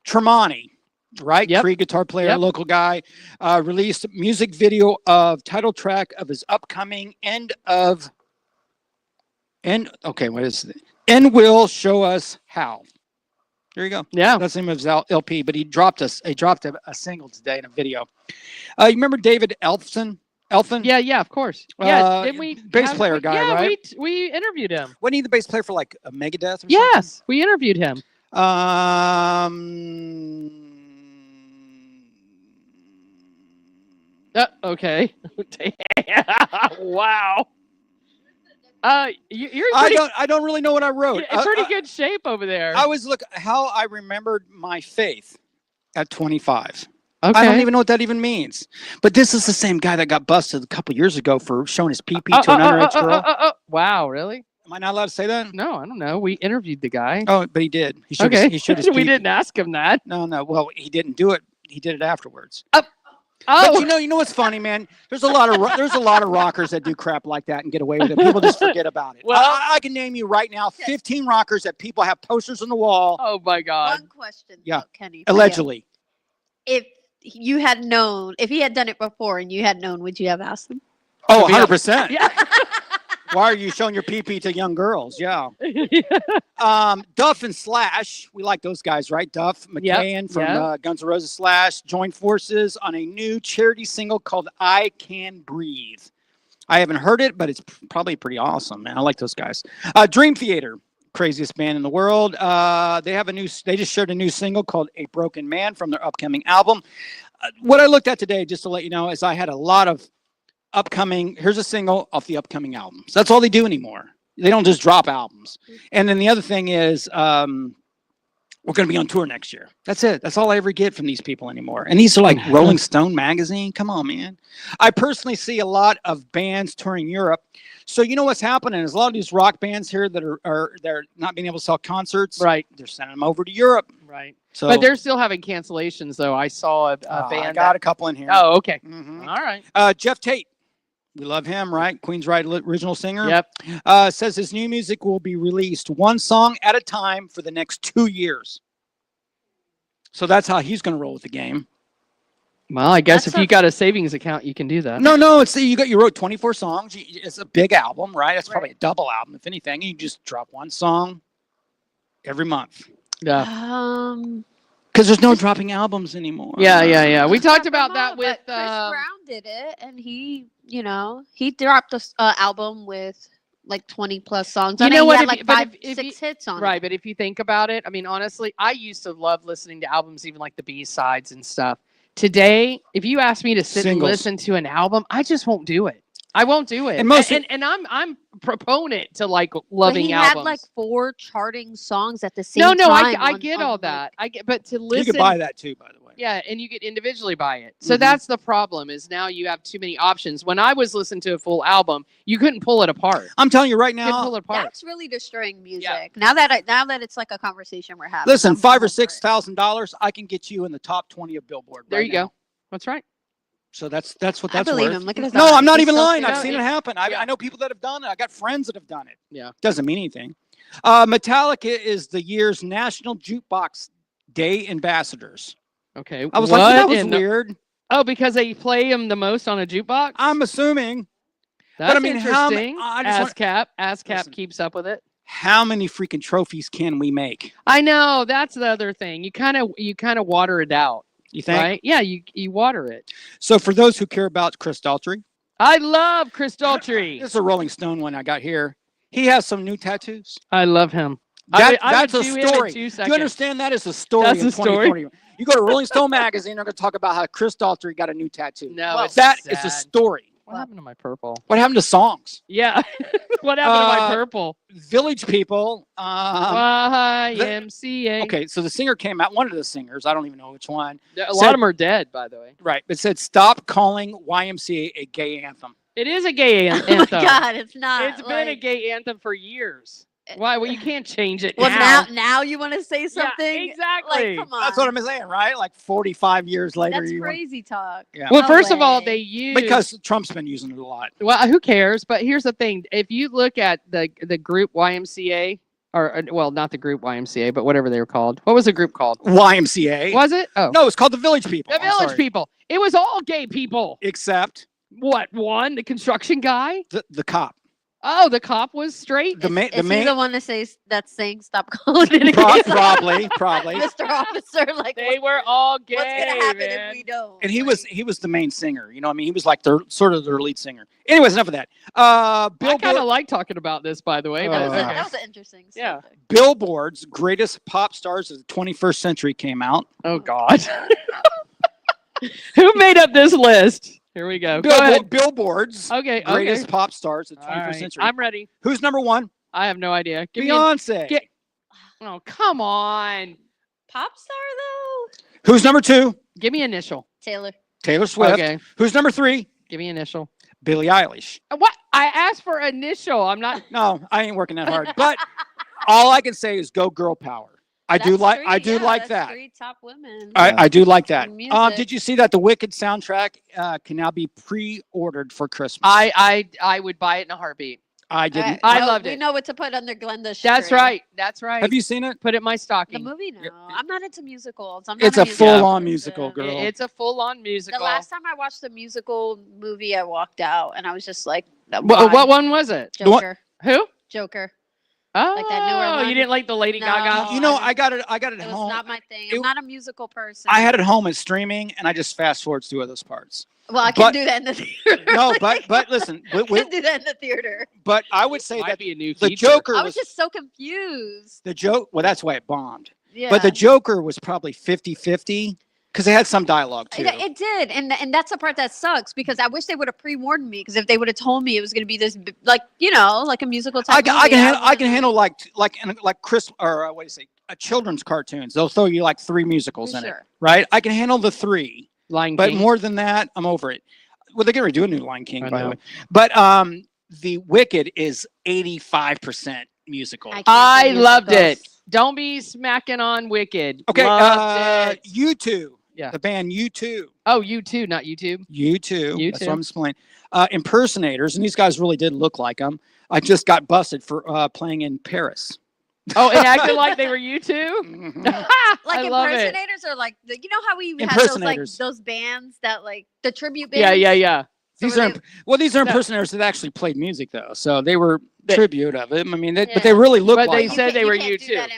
Tremonti, right? Yep. Cree guitar player, Yep. local guy, released music video of title track of his upcoming And Will Show Us How. There you go. Yeah. That's the name of his LP, but he dropped a single today in a video. You remember David Elfson? Yeah, of course. Yeah, didn't we? Bass player guy, yeah, right? we interviewed him. Wasn't he the bass player for like a Megadeth or Yes, we interviewed him. something? Okay. Wow. You're in I don't really know what I wrote. in pretty good shape over there. I was how I remembered my faith at 25. Okay. I don't even know what that even means. But this is the same guy that got busted a couple years ago for showing his pee-pee to an underage girl. Wow, really? Am I not allowed to say that? No, I don't know. We interviewed the guy. Oh, but he did. He showed Okay. he showed his We pee-pee. didn't ask him that. No. Well, he didn't do it. He did it afterwards. Oh, But you know what's funny, man? There's a lot of rockers that do crap like that and get away with it. People just forget about it. Well- I can name you right now 15 rockers that people have posters on the wall, oh my God. One question, Yeah. though, Kenny. for you. allegedly. If you had known, if he had done it before and you had known, would you have asked him? Oh, 100%. Yeah. Why are you showing your pee-pee to young girls? Yeah. Duff and Slash, we like those guys, right? Duff McKayen from Guns N' Roses. Slash joined forces on a new charity single called "I Can Breathe." I haven't heard it, but it's probably pretty awesome, man. I like those guys. Dream Theater, craziest band in the world. They just shared a new single called "A Broken Man" from their upcoming album. What I looked at today, just to let you know, is I had a lot of here's a single off the upcoming albums. That's all they do anymore. They don't just drop albums. And then the other thing is we're going to be on tour next year. That's it. That's all I ever get from these people anymore. And these are like Rolling Stone magazine. Come on, man. I personally see a lot of bands touring Europe. So you know what's happening is a lot of these rock bands here that they're not being able to sell concerts. Right. They're sending them over to Europe. Right. So But they're still having cancellations, though. I saw a band. I got a couple in here. Oh, okay. Mhm. All right. Jeff Tate. We love him, right? Queen's original singer. Yep. Says his new music will be released one song at a time for the next 2 years. So that's how he's going to roll with the game. Well, I guess That's if you got a savings account, you can do that. No, it's you wrote 24 songs. It's a big album, right? It's probably a double album, if anything. You just drop one song every month. Yeah. Because there's no dropping albums anymore. Yeah. We talked about Come that on, with. but Chris Brown did it, and he dropped a album with like 20 plus songs. You on it. know He what, had if like you- but five, if 6 hits on Right, it. but if you think about it, I mean, honestly, I used to love listening to albums, even like the B-sides and stuff. Today, if you ask me to sit Singles. and listen to an album, I just won't do it. I won't do it. And I'm proponent to like But loving he albums. had like 4 charting songs at the same no, time. I get all that. I get, but to listen, You could buy that too, by the way. yeah, and you could individually buy it. So Mhm. that's the problem. Is now you have too many options. When I was listening to a full album, you couldn't pull it apart. I'm telling you right You couldn't now, pull it apart. That's really destroying music. Now that it's like a conversation we're having. listen, I'm $5,000 or all for it. $6,000, I can get you in the top 20 of Billboard. There right you now. go. That's right. So that's what I that's believe worth. him. Look at his No, eyes. I'm not He's even so lying. serious. I've seen it happen. Yeah. I know people that have done it. I got friends that have done it. Yeah. Doesn't mean anything. Metallica is the year's National Jukebox Day ambassadors. Okay. I was like, that was in the- weird. Oh, because they play him the most on a jukebox. I'm assuming. That's I mean, how ma- interesting. I just want- ASCAP Listen. keeps up with it. How many freaking trophies can we make? I know that's the other thing. You kind of water it out, You think? right? Yeah, you water it. So for those who care about Chris Daughtry, I love Chris Daltrey. This is a Rolling Stone one I got here. He has some new tattoos. I love him. That's I would a do him in story. 2 Do you seconds. understand that is a story That's in a story. 2020? You go to Rolling Stone magazine, they're going to talk about how Chris Daltrey got a new tattoo. No, Well, it's That sad. is a story. What happened to my purple? What happened to songs? Yeah. What happened to my Uh, purple? Village People. YMCA. Okay, so the singer came out, one of the singers, I don't even know which one. A lot of them are dead, by the way. Right, but said, stop calling YMCA a gay anthem. It is a gay Oh anthem. my God, it's not. It's been a gay anthem for years. Why? Well, you can't change it Well, now. now you want to say something? exactly. Like, come on. That's what I'm saying, right? Like 45 years later. That's you want- crazy talk. Yeah. Well, No first of all, way. they use Because Trump's been using it a lot. well, who cares? But here's the thing: if you look at the group YMCA, or well, not the group YMCA, but whatever they were called. What was the group called? YMCA. Was it? Oh, No, it's called the Village People. the I'm Village sorry. People. It was all gay people. Except What one? The construction guy? the cop. Oh, the cop was straight. The main, Is he the one that says that's saying stop calling it a pro- gay probably. Mr. Officer, like They were all gay. what's gonna happen man. if we don't? And he Like, was the main singer. You know what I mean? He was like sort of their lead singer. Anyways, enough of that. I kind Billboard, of like talking about this, by the way. Oh, But that was, it's a, okay. that was an interesting Yeah. subject. Billboard's greatest pop stars of the 21st century came out. Oh God. Who made up this list? Here we go. Go ahead. Billboard's Okay. greatest Okay. pop stars of the All 21st right, century. I'm ready. Who's number one? I have no idea. Give me. A, Beyonce. get- oh come on. Pop star though. Who's number two? Give me initial. Taylor. Taylor Swift. Okay. Who's number three? Give me initial. Billie Eilish. What? I asked for initial. I'm not. No, I ain't working that hard. But all I can say is go girl power. I do That's like three, I do yeah, like that's that. 3 top women. I do like that. In music. Did you see that the Wicked soundtrack can now be pre-ordered for Christmas? I would buy it in a heartbeat. I didn't. I Well, loved we it. know what to put under Glenda's That's tree. right. That's right. Have you seen it? Put it in my The stocking? movie? No, Yeah. I'm not into musicals. I'm not It's a musical full-on person. musical, girl. It's a full-on The musical. last time I watched a musical movie, I walked out and I was just like, What one was it? The one- Joker. Who? Joker. Oh, that newer one? you didn't like the Lady No. Gaga? You know, I I got it at It was home. not my thing. It- I'm not a musical person. I had it home as streaming, and I just fast forward through those parts. Well, I but- can do that in the theater. No, but listen, I can do that in the theater. but I would say Might that be a new the feature. Joker I was was just so confused. the joke. Well, that's why it bombed. Yeah. But the Joker was probably 50-50 because it had some dialogue too. It did, and that's the part that sucks because I wish they would have pre-warned me because if they would have told me it was going to be this like like a musical type. I can handle would've- handle like Chris or what do you say? Children's cartoons. They'll throw you like 3 musicals in it, Sure. right? I can handle the 3, Lion but King. more than that, I'm over it. Well, they're going to do a new Lion King, I by the know. way. But the Wicked is 85% musical. can't I do loved it. musicals. Don't be smacking on Wicked. Okay, Loved it. U2. Yeah. The band U2. Oh, you too, not YouTube. U2. That's U2. what I'm explaining. Impersonators, and these guys really did look like them. I just got busted for playing in Paris. Oh, and acting like they were you too. Mhm. Like I love it. impersonators or like you know how we had those like Impersonators. those bands that like the tribute bands. Yeah. So These were are they- these are No. impersonators that actually played music though, so they were They- tribute of it. I mean, but Yeah. they really look But like they them. said can't- they were can't you do too. that in-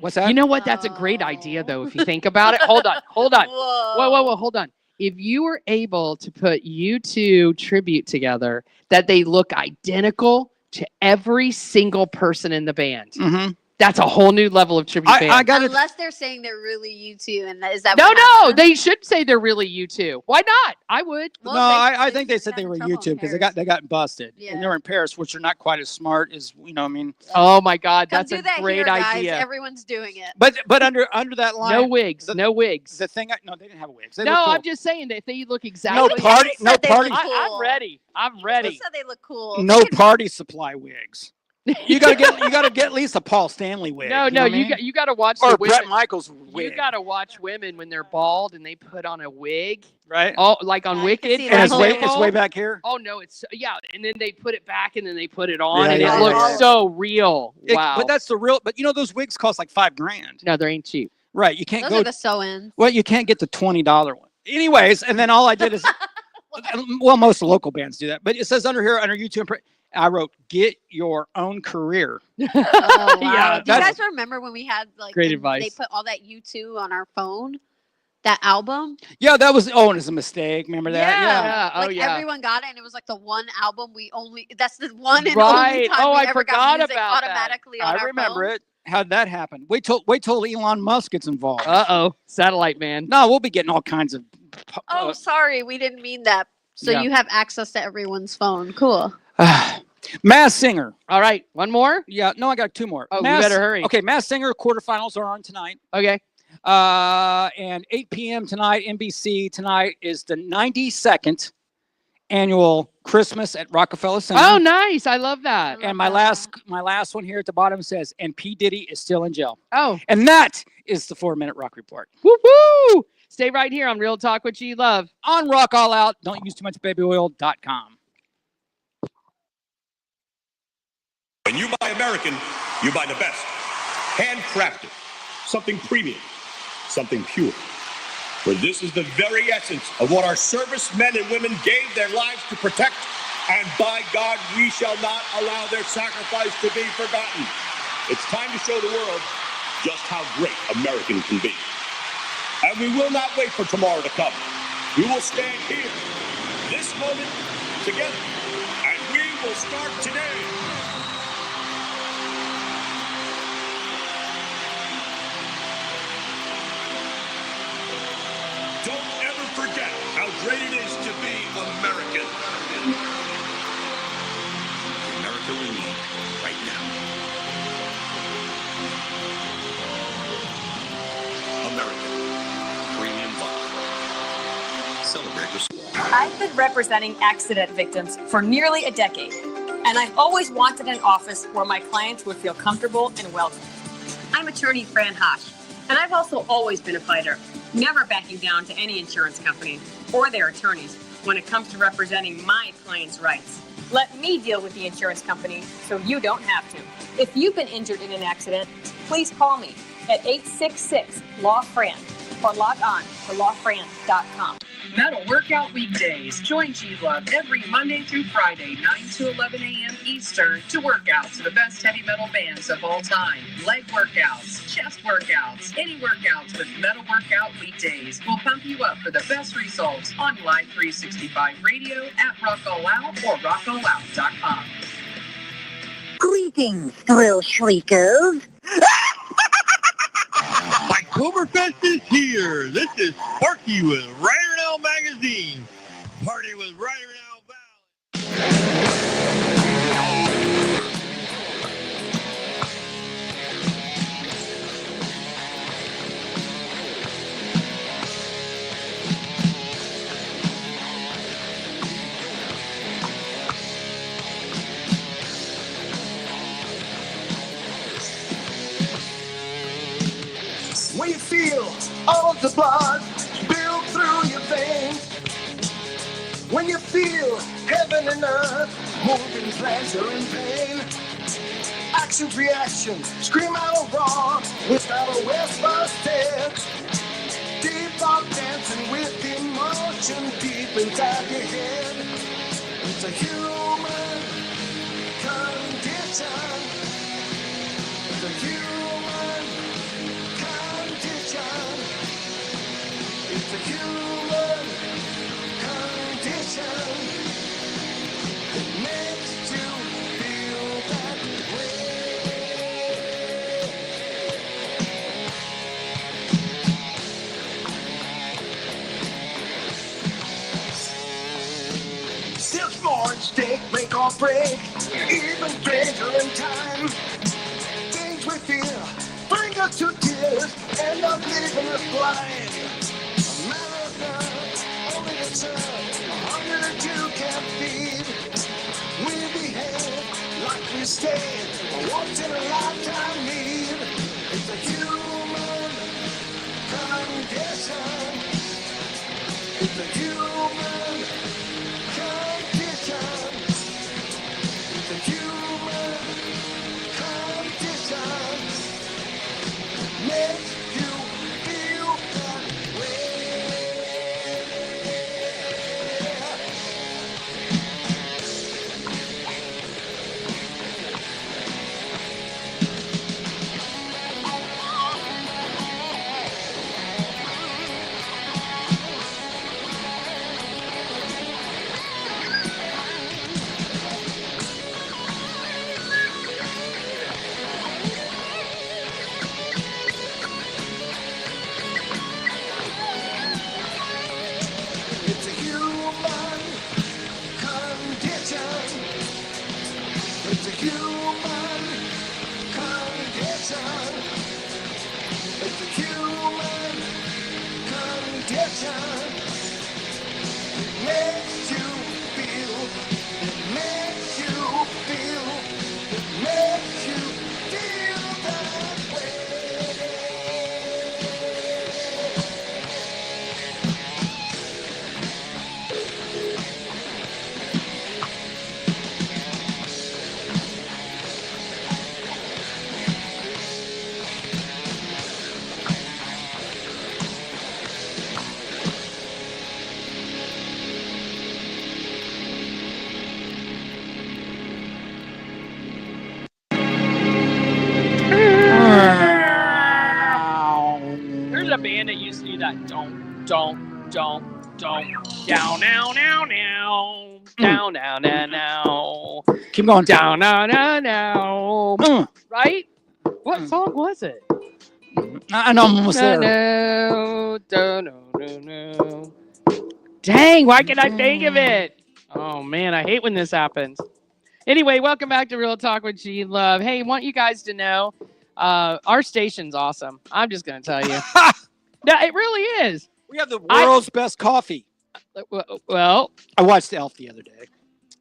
What's that? You know what? That's a great idea, though. If you Oh. think about it. Hold on. Whoa. Whoa. Hold on. If you were able to put U2 tribute together, that they look identical to every single person in the band. Mhm. That's a whole new level of tribute band. I got it. Unless they're saying they're really you two, and is that No, what no, happened? they should say they're really U2. Why not? I would. Well, No, I think they said got they in were trouble in YouTube because Paris. they got busted. And Yeah. they were in Paris, which are not quite as smart as I mean. Oh my God, Come that's do a that great here, guys. idea. Everyone's doing it. But under that line, No wigs. the- No wigs. The thing, no, they didn't have wigs. They No, looked cool. I'm just saying that if they look No exactly. but party, you no said they party, look I'm cool. ready. I'm You ready. said they look cool. no party supply wigs. You gotta get at least a Paul Stanley wig. No, you know what I mean? you got to watch or the Brett women. Michaels You wig. got to watch women when they're bald and they put on a wig. right. Oh, like on I can Wicked. see And that it's whole- way back here. Oh no, it's and then they put it back and then they put it on Yeah, and yeah, it looks yeah. so real. Wow. But that's the real. But those wigs cost like $5,000. no, they ain't cheap. Right. You can't Those go. are the sew-ins. Well, you can't get the $20 one. Anyways, and then all I did is, well, most local bands do that. But it says under YouTube, I wrote, "Get your own career." Oh, wow. Yeah, Do you that's- guys remember when we had like Great They advice. put all that U2 on our phone. That album. Yeah, that was. Oh, and it's a mistake. Remember that? Yeah. Oh, Like yeah. everyone got it, and it was like the one album we only. That's the one and Right. only time Oh, we I ever forgot got music about that. automatically on I our remember phones. it. How'd that happen? Wait till Elon Musk gets involved. Uh-oh. Satellite man. No, we'll be getting all kinds of. Oh, sorry, we didn't mean that. So Yeah. you have access to everyone's phone. Cool. Mass Singer. All right. One more? Yeah, no, I got 2 more. Oh, you Mass, better hurry. Okay, Mass Singer quarterfinals are on tonight. Okay. And 8 p.m. tonight, NBC tonight is the 92nd annual Christmas at Rockefeller Center. Oh, nice. I love that. And my last one here at the bottom says, and P. Diddy is still in jail. Oh. And that is the 4-minute rock report. Woo-hoo! Stay right here on Real Talk with G Love. On Rock All Out, don't use too much baby oil.com. When you buy American, you buy the best. Handcrafted. Something premium. Something pure. For this is the very essence of what our servicemen and women gave their lives to protect. And by God, we shall not allow their sacrifice to be forgotten. It's time to show the world just how great American can be. And we will not wait for tomorrow to come. We will stand here, this moment, together. And we will start today. Don't ever forget how great it is to be American. The America we need right now. American. Premium vodka. Celebrate with. I've been representing accident victims for nearly a decade, and I've always wanted an office where my clients would feel comfortable and welcome. I'm attorney Fran Hosh, and I've also always been a fighter, never backing down to any insurance company or their attorneys when it comes to representing my clients' rights. Let me deal with the insurance company so you don't have to. If you've been injured in an accident, please call me at 866-LAW-FRAN or log on to lawfran.com. Metal Workout Weekdays. Join G-Love every Monday through Friday, 9 to 11 a.m. Eastern, to work out to the best heavy metal bands of all time. Leg workouts, chest workouts, any workouts with Metal Workout Weekdays will pump you up for the best results on Live 365 Radio at Rock All Out or rockallout.com. Greetings, thrill shriekers. Oktoberfest is here. This is Sparky with Ryder Now Magazine. Party with Ryder Now Valley. When you feel all of the blood build through your veins, when you feel heaven and earth moving pleasure and pain, action's reaction, scream out raw without a whisper step. Deep thought dancing with emotion deep inside your head. It's a human condition. It's a human condition. It's a human condition. It makes you feel that way. Still small and stake, make or break, even stranger in time. Things we feel bring us to tears, end up leaving us blind. America, only a child, 102 can't feed. We behave like we stayed, once in a lifetime need. It's a human condition. It's a human condition. It's a human condition. Makes you feel that way. There's a band that used to do that. Don't, down, now. Keep going. Down, now. Right? What song was it? I know I'm almost there. No. Dang, why can't I think of it? Oh, man, I hate when this happens. Anyway, welcome back to Real Talk with G Love. Hey, want you guys to know our station's awesome. I'm just going to tell you. No, it really is. We have the world's best coffee. Well, I watched Elf the other day.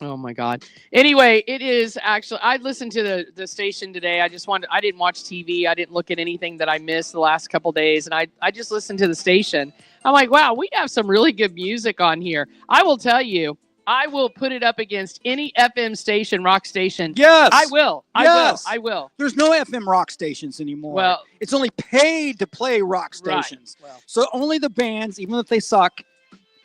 Oh my God. Anyway, it is actually, I listened to the station today. I didn't watch TV. I didn't look at anything that I missed the last couple days. And I just listened to the station. I'm like, wow, we have some really good music on here. I will tell you, I will put it up against any FM station, rock station. Yes. I will. I will. There's no FM rock stations anymore. Well, it's only paid to play rock stations. Right. Well, so only the bands, even if they suck,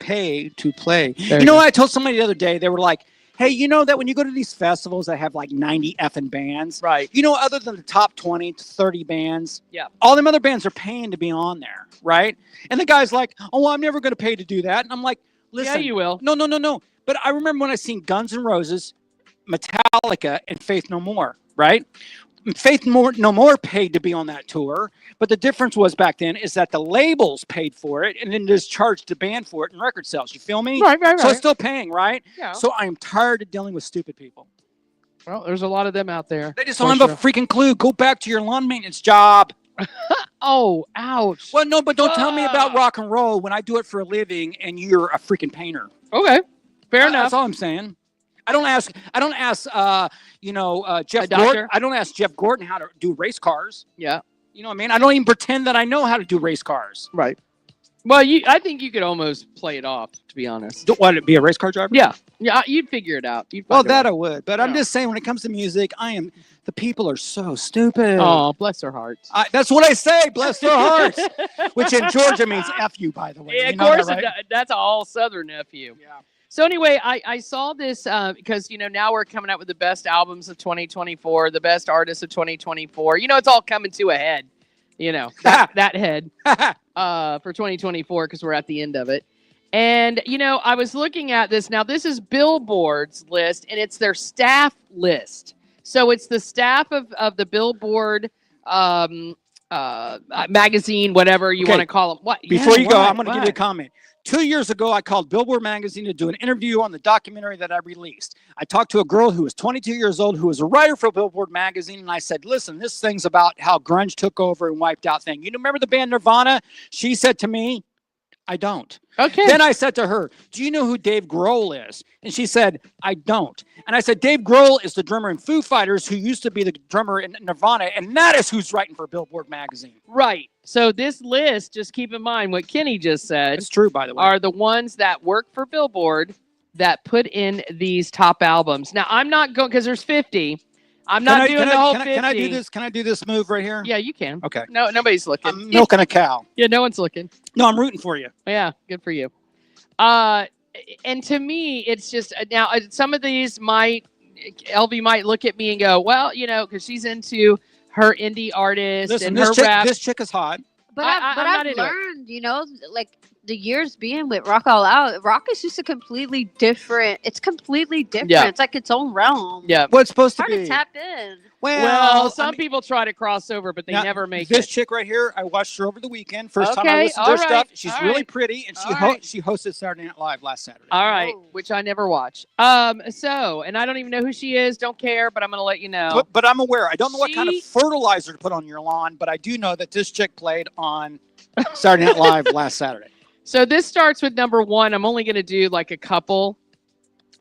pay to play. You know what I told somebody the other day? They were like, hey, you know that when you go to these festivals that have like 90 effing bands, right? You know, other than the top 20 to 30 bands, yeah, all them other bands are paying to be on there, right? And the guy's like, oh, well, I'm never going to pay to do that. And I'm like, listen. Yeah, you will. No. But I remember when I seen Guns N' Roses, Metallica, and Faith No More, right? Faith No More paid to be on that tour, but the difference was back then is that the labels paid for it and then just charged the band for it in record sales. You feel me? Right. So it's still paying, right? Yeah. So I'm tired of dealing with stupid people. Well, there's a lot of them out there. They just don't have a freaking clue. Go back to your lawn maintenance job. Oh, ouch. Well, no, but don't tell me about rock and roll when I do it for a living and you're a freaking painter. Okay. Fair enough. That's all I'm saying. I don't ask Jeff Gordon. I don't ask Jeff Gordon how to do race cars. Yeah. You know what I mean? I don't even pretend that I know how to do race cars. Right. Well, I think you could almost play it off, to be honest. What, be a race car driver? Yeah. Yeah, you'd figure it out. I would. But I'm just saying, when it comes to music, the people are so stupid. Oh, bless their hearts. That's what I say, bless their hearts. Which in Georgia means F you, by the way. Yeah, of course, that's all Southern F you. Yeah. So anyway, I saw this because, now we're coming up with the best albums of 2024, the best artists of 2024. It's all coming to a head, that head for 2024 because we're at the end of it. And, I was looking at this. Now, this is Billboard's list, and it's their staff list. So it's the staff of the Billboard magazine, whatever you want to call them. What? Before you go, I'm going to give you a comment. 2 years ago, I called Billboard magazine to do an interview on the documentary that I released. I talked to a girl who was 22 years old, who was a writer for Billboard magazine, and I said, listen, this thing's about how grunge took over and wiped out things. You remember the band Nirvana? She said to me, I don't. Okay. Then I said to her, do you know who Dave Grohl is? And she said, I don't. And I said, Dave Grohl is the drummer in Foo Fighters, who used to be the drummer in Nirvana, and that is who's writing for Billboard magazine. Right. So this list, just keep in mind what Kenny just said. It's true, by the way. Are the ones that work for Billboard that put in these top albums. Now, I'm not going, because there's 50. I'm not doing the whole 50. Can I do this? Can I do this move right here? Yeah, you can. Okay. No, nobody's looking. I'm milking a cow. Yeah, no one's looking. No, I'm rooting for you. Yeah, good for you. And to me, it's just now some of these LV might look at me and go, well, because she's into her indie artist. Listen, and her rap. This chick is hot. But I've learned, like the years being with Rock All Out, rock is just a completely different. It's completely different. Yeah. It's like its own realm. Yeah. Well, it's supposed to Hard be. to tap in. Well, some people try to cross over, but they never make this it. chick right here, I watched her over the weekend. First time I Okay, listened to her all stuff. right, She's all really right. pretty, and All right. she hosted Saturday Night Live last Saturday. All right, Whoa. which I never watch. So, and I don't even know who she is. Don't care, but I'm going to let you know. But I'm aware. I don't know what kind of She- fertilizer to put on your lawn, but I do know that this chick played on Saturday Night Live last Saturday. So this starts with number 1. I'm only going to do like a couple,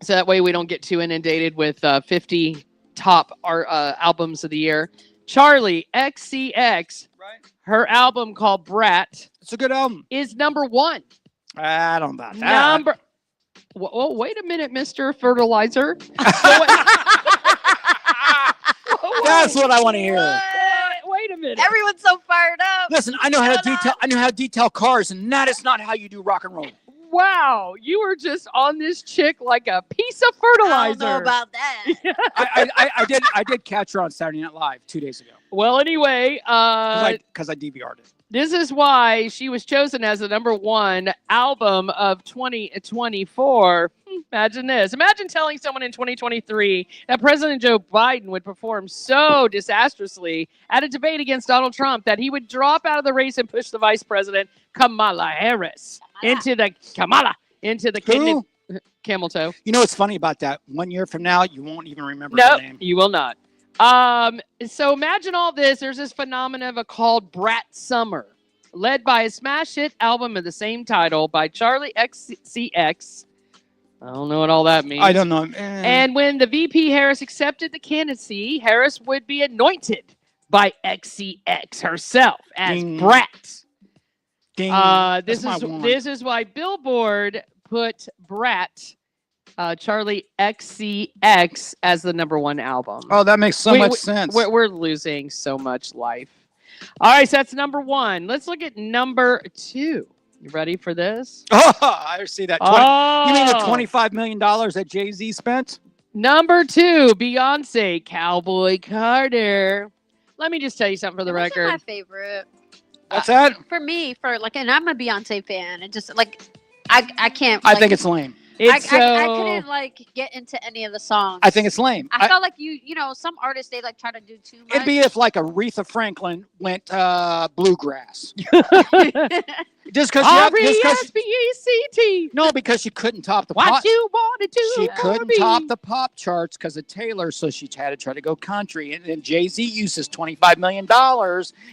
so that way we don't get too inundated with 50 top albums of the year. Charlie XCX, Right. her album called Brat It's a good album. is number 1. I don't know about that. Oh, wait a minute, Mr. Fertilizer. That's what I want to hear. Wait a minute. Everyone's so fired up. Listen, I know how to detail cars, and that is not how you do rock and roll. Wow, you were just on this chick like a piece of I fertilizer. don't know about that. I did catch her on Saturday Night Live 2 days ago. Well, anyway, Because I DVR'd it. this is why she was chosen as the number 1 album of 2024. Imagine this. Imagine telling someone in 2023 that President Joe Biden would perform so disastrously at a debate against Donald Trump that he would drop out of the race and push the vice president, Kamala Harris, into the camel toe. You know what's funny about that? 1 year from now, you won't even remember No, her name. you will not. So imagine all this. There's this phenomenon called Brat Summer, led by a smash hit album of the same title by Charlie XCX. I don't know what all that means. I don't know. And when the VP Harris accepted the candidacy, Harris would be anointed by XCX herself as Ding. Brat. Ding. This is why Billboard put Brat, Charlie XCX, as the number 1 album. Oh, that makes so much sense. We're losing so much life. All right, so that's number 1. Let's look at number 2. You ready for this? Oh, I see that. You mean the $25 million that Jay-Z spent? Number 2, Beyonce, Cowboy Carter. Let me just tell you something for the It wasn't record. my favorite. What's that? For me, and I'm a Beyonce fan. And just like, I can't. I think it's lame. I couldn't like get into any of the songs. I think it's lame. I felt like you know, some artists they like try to do too much. It'd be if like Aretha Franklin went bluegrass. Just because R-E-S-P-E-C-T. No, because she couldn't top the What pop. you wanted to. She couldn't top the pop charts because of Taylor, so she had to try to go country. And then Jay-Z uses $25 million,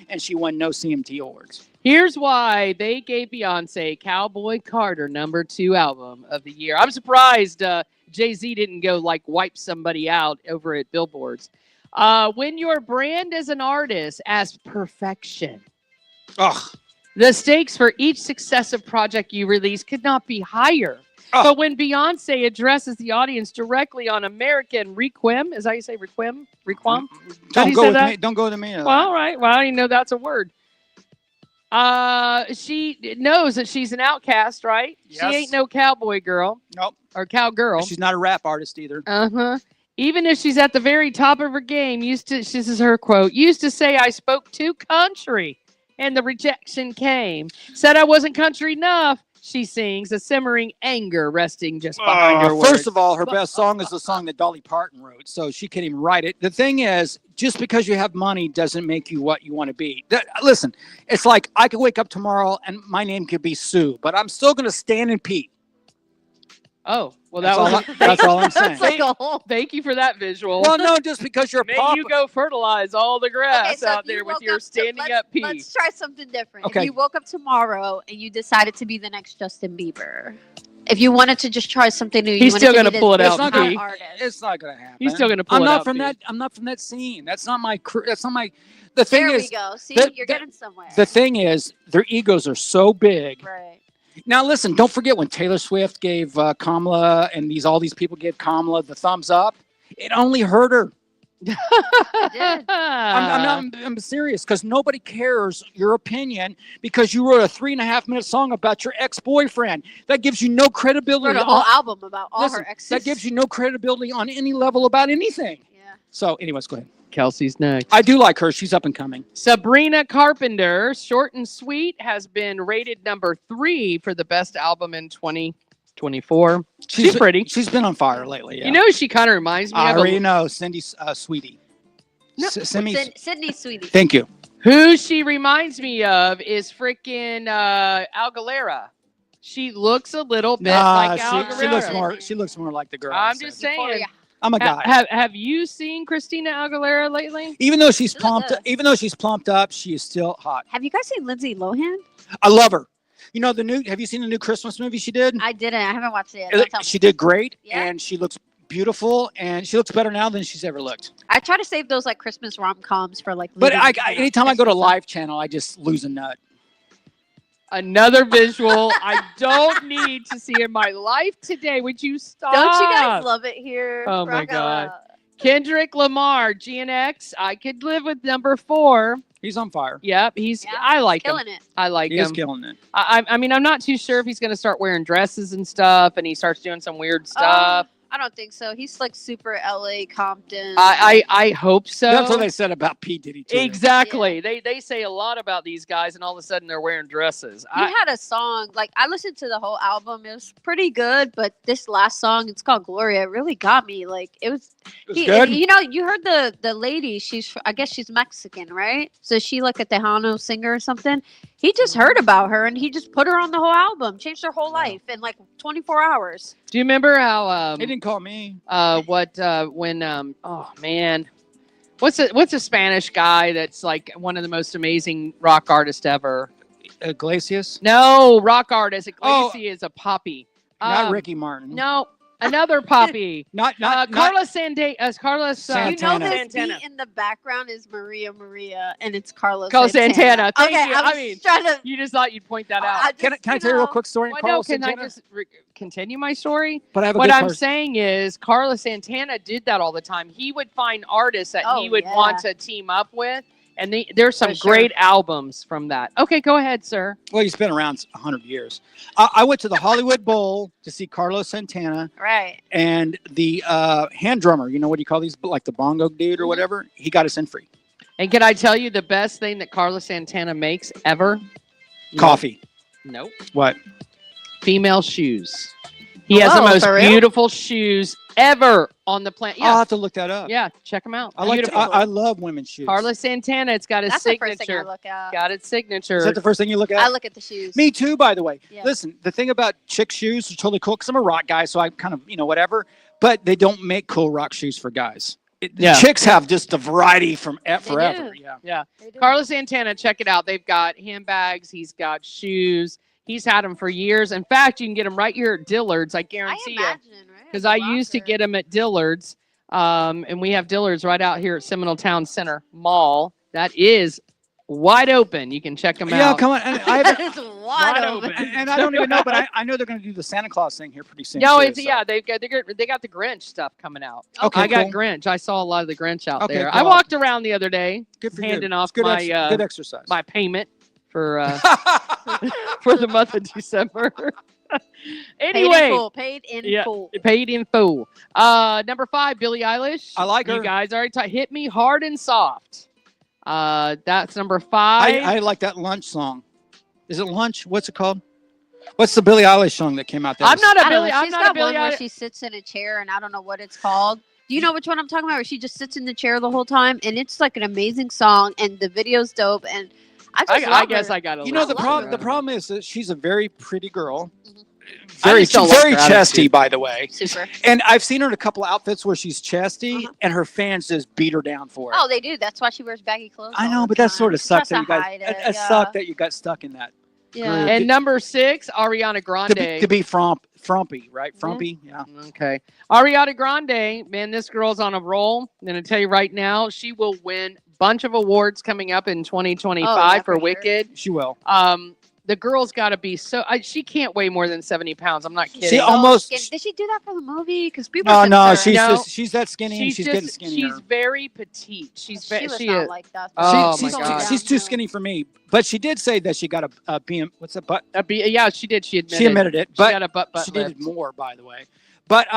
and she won no CMT awards. Here's why they gave Beyonce Cowboy Carter number 2 album of the year. I'm surprised Jay-Z didn't go like wipe somebody out over at Billboards. When your brand as an artist as perfection, the stakes for each successive project you release could not be higher. But when Beyonce addresses the audience directly on American Requiem, is that how you say Requiem? Requiem? Don't go with me. Don't go to me. Well, all right. Well, I didn't know that's a word. She knows that she's an outcast, right? Yes. She ain't no cowboy girl. Nope. Or cowgirl. She's not a rap artist either. Uh-huh. Even if she's at the very top of her game, this is her quote, used to say I spoke too country and the rejection came. Said I wasn't country enough. She sings, a simmering anger resting just behind her words. First of all, her best song is the song that Dolly Parton wrote, so she can't even write it. The thing is, just because you have money doesn't make you what you want to be. Listen, it's like I could wake up tomorrow and my name could be Sue, but I'm still going to stand and pee. Oh, well, that's all I'm saying. Thank you for that visual. Well, no, just because you're May you go fertilize all the grass out there with your standing up pee. Let's try something different. Okay. If you woke up tomorrow and you decided to be the next Justin Bieber, if you wanted to just try something new, he's still going to pull it out. It's not going to happen. He's still going to pull I'm it not out. from that. I'm not from that scene. That's not my. That's not my. The thing there is, we go. See, you're getting somewhere. The thing is, their egos are so big. Right. Now, listen, don't forget when Taylor Swift gave Kamala and all these people gave Kamala the thumbs up, it only hurt her. I'm serious because nobody cares your opinion because you wrote a 3.5-minute song about your ex-boyfriend. That gives you no credibility. Wrote a whole album about all her exes. That gives you no credibility on any level about anything. Yeah. So, anyways, go ahead. Kelsey's next. I do like her. She's up and coming. Sabrina Carpenter, Short and Sweet, has been rated number 3 for the best album in 2024. She's pretty. She's been on fire lately. Yeah. You know, she kind of reminds me I of already know Cindy Sweetie. No. Sydney Sweetie. Thank you. Who she reminds me of is freaking Al Galera. She looks a little bit like Al Galera. She looks more like the girl. I'm just saying. I'm a guy. Have you seen Christina Aguilera lately? Even though she's plumped up, she is still hot. Have you guys seen Lindsay Lohan? I love her. You know the new? Have you seen the new Christmas movie she did? I didn't. I haven't watched it yet. Don't tell me. She did great, Yeah? and she looks beautiful, and she looks better now than she's ever looked. I try to save those like Christmas rom-coms for like. But leading, anytime I go to Live Channel, I just lose a nut. Another visual I don't need to see in my life today. Would you stop? Don't you guys love it here? Oh my Rock God. out. Kendrick Lamar, GNX. I could live with number 4. He's on fire. Yep, I like him. Killing it. I like He him. is killing it. I mean, I'm not too sure if he's going to start wearing dresses and stuff, and he starts doing some weird stuff. I don't think so. He's like super LA Compton. I hope so. That's what they said about P. Diddy too. Exactly. They say a lot about these guys, and all of a sudden they're wearing dresses. He had a song, like I listened to the whole album. It was pretty good, but this last song, it's called Gloria. It really got me. Like it was good? You know, you heard the lady. I guess she's Mexican, right? So she like a Tejano singer or something. He just heard about her and he just put her on the whole album, changed her whole life in like 24 hours. Do you remember how He didn't call me. when oh man, what's a Spanish guy that's like one of the most amazing rock artists ever? Iglesias? No, rock artist. Oh. Iglesias is a poppy. Not Ricky Martin. No, another poppy. Not Carlos Santana. Santana. You know this Santana. beat in the background is Maria, and it's Carlos Santana. Thank okay, you. I was mean, trying to. you just thought you'd point that out. Can I tell you a real quick story? Well, Carlos can Santana? I just continue my story? But I have a What good I'm part. saying is Carlos Santana did that all the time. He would find artists that Oh, he would yeah. want to team up with. And there's some For sure. great albums from that. Okay, go ahead, sir. Well, he's been around 100 years. I went to the Hollywood Bowl to see Carlos Santana Right. and the hand drummer. You know what do you call these? Like the bongo dude or whatever. He got us in free. And can I tell you the best thing that Carlos Santana makes ever? Coffee. Nope. What? Female shoes. He has the Whoa, most for real? beautiful shoes ever on the planet. I'll Yeah, have to look that up. yeah, check them out. I like. Beautiful. I love women's shoes. Carlos Santana. It's got his That's the first thing I signature. look at. Got its signature. Is that the first thing you look at? I look at the shoes. Me too, by the way. Yeah. Listen, the thing about chick shoes is totally cool because I'm a rock guy, so I kind of, whatever. But they don't make cool rock shoes for guys. Yeah. Chicks have just a variety from forever. do. Yeah. Yeah. They do. Carlos Santana, check it out. They've got handbags. He's got shoes. He's had them for years. In fact, you can get them right here at Dillard's. I I guarantee you. imagine, right? Because As a I used to rocker. get them at Dillard's. And we have Dillard's right out here at Seminole Town Center Mall. That is wide open. You can check them Yeah, out. come on. And, I haven't- It's wide open. and I don't even know, but I know they're going to do the Santa Claus thing here pretty soon. No, too, it's so. yeah. They got the Grinch stuff coming out. Okay, I got cool. Grinch. I saw a lot of the Grinch out Okay, there. cool. I walked around the other day, Good for handing you. off It's good my good exercise. my payment for for the month of December. Anyway, Paid in yeah, full. paid in full. Number 5, Billie Eilish. I like her. You guys already hit me hard and soft. That's number 5. I like that lunch song. Is it lunch? What's it called? What's the Billie Eilish song that came out there? I'm not I a don't Billie. know. I'm She's not a got Billie one where Eilish. she sits in a chair, and I don't know what it's called. Do you know which one I'm talking about? Where she just sits in the chair the whole time, and it's like an amazing song, and the video's dope, and I just I love guess her. I got a You know the listen problem. to The it. problem is that she's a very pretty girl. Mhm. Very, just don't she's like very her chesty, attitude. by the way. Super. And I've seen her in a couple of outfits where she's chesty, Uh-huh. and her fans just beat her down for it. Oh, they do. That's why she wears baggy clothes. I all know, the but that time. sort of She sucks tries that you to guys. hide It it, yeah. sucked that you got stuck in that. Yeah. And number 6, Ariana Grande. To be frumpy, right? Frumpy, yeah. Okay. Ariana Grande, man, this girl's on a roll. I'm going to tell you right now, she will win a bunch of awards coming up in 2025 Oh, yeah, for for sure. Wicked. She will. The girl's got to be so. she can't weigh more than 70 pounds. I'm not kidding. She So almost- skinny. Did she do that for the movie? Because people. No, no, consider- she's that skinny, and she's getting skinnier. She's very petite. She's She was she not is. like that. Oh, she's, my God. she's too skinny for me. But she did say that she got a BM. What's that? Butt. Yeah, she did. She admitted. She admitted it, She but got a butt she lift. needed more, by the way. But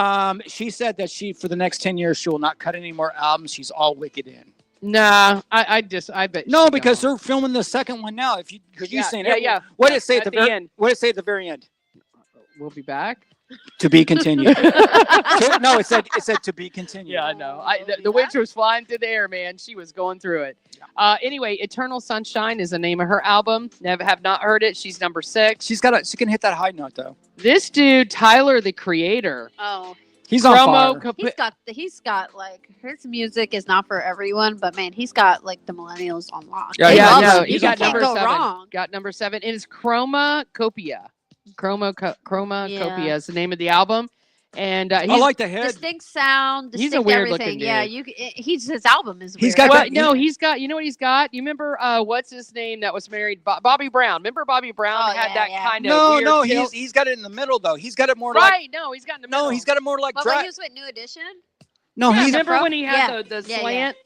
she said that for the next 10 years, she will not cut any more albums. She's all Wicked in. Nah, I bet. No, she because don't. they're filming the second one now. Because you're saying it. yeah. What did yeah, it say at the very end? What did it say at the very end? We'll be back. To be continued. No, it said to be continued. Yeah, I know. We'll The be witch back. was flying through the air, man. She was going through it. Anyway, Eternal Sunshine is the name of her album. Have not heard it. She's number 6. She can hit that high note though. This dude, Tyler, the Creator. Oh, He's on Chromo. fire. He's got like his music is not for everyone, but man, he's got like the millennials on lock. Yeah, They yeah, love no, him. he You got can't number go 7. wrong. Got number 7. It is Chromacopia. Chromacopia Yeah. is the name of the album. And I he's like the head. Distinct sound, He's a distinct weird-looking everything. Yeah, dude. his album is weird. He's got well, that- no, he's got. You know what he's got? You remember what's his name that was married? Bobby Brown. Remember Bobby Brown Oh, had yeah, that yeah. kind of No, weird no, tilt? he's got it in the middle though. He's got it more right. No, he's got in the middle. No, he's got it more like What drag. about he was with New Edition? No, Yeah, he's remember when he had Yeah. the Yeah, slant?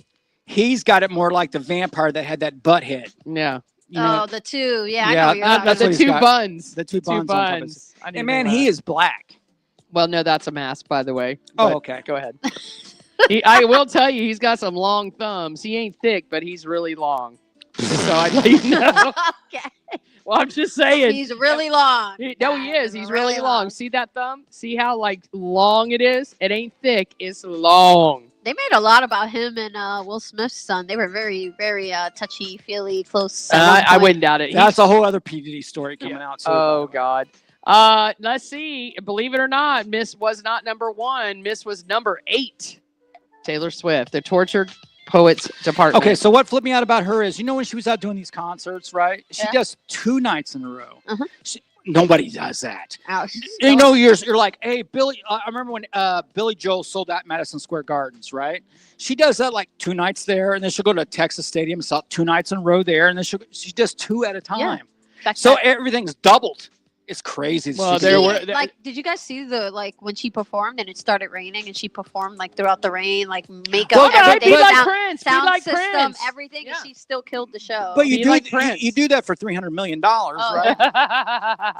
he's got it more like the vampire that had that butt head. Yeah. You know, Oh, the two. Yeah, I Yeah, know what you're talking that's the what about. he's two got. buns. the two Two buns on top of his. buns. I didn't And know man, that. he is black. Well, no, that's a mask, by the way. Oh, But okay. Go ahead. I will tell you, he's got some long thumbs. He ain't thick, but he's really long. So I'd let you know. Okay. Well, I'm just saying. He's really long. No, he is. He's really long. See that thumb? See how like long it is? It ain't thick. It's long. They made a lot about him and Will Smith's son. They were very, very touchy, feely, close. at one I point. wouldn't doubt it. That's a whole other P Diddy story coming out too. Oh God. Let's see. Believe it or not, Miss was not number 1. Miss was number 8. Taylor Swift, the Tortured Poets Department. Okay, so what flipped me out about her is, you know, when she was out doing these concerts, right? She Yeah. does 2 nights in a row. Uh-huh. Nobody does that. Ouch. You know, you're like, hey, Billy. I remember when Billy Joel sold out Madison Square Gardens, right? She does that like 2 nights there, and then she'll go to Texas Stadium and sell 2 nights in a row there, and then she does 2 at a time. Back So to- everything's doubled. It's crazy. Well, She- there She, were- like, did you guys see the like when she performed and it started raining and she performed like throughout the rain, like makeup, Well, everything, be like sound, Prince. Be sound like system, Prince. everything, Yeah. and she still killed the show. But you Be do like Prince. you do that for $300 million, Oh, right? Sound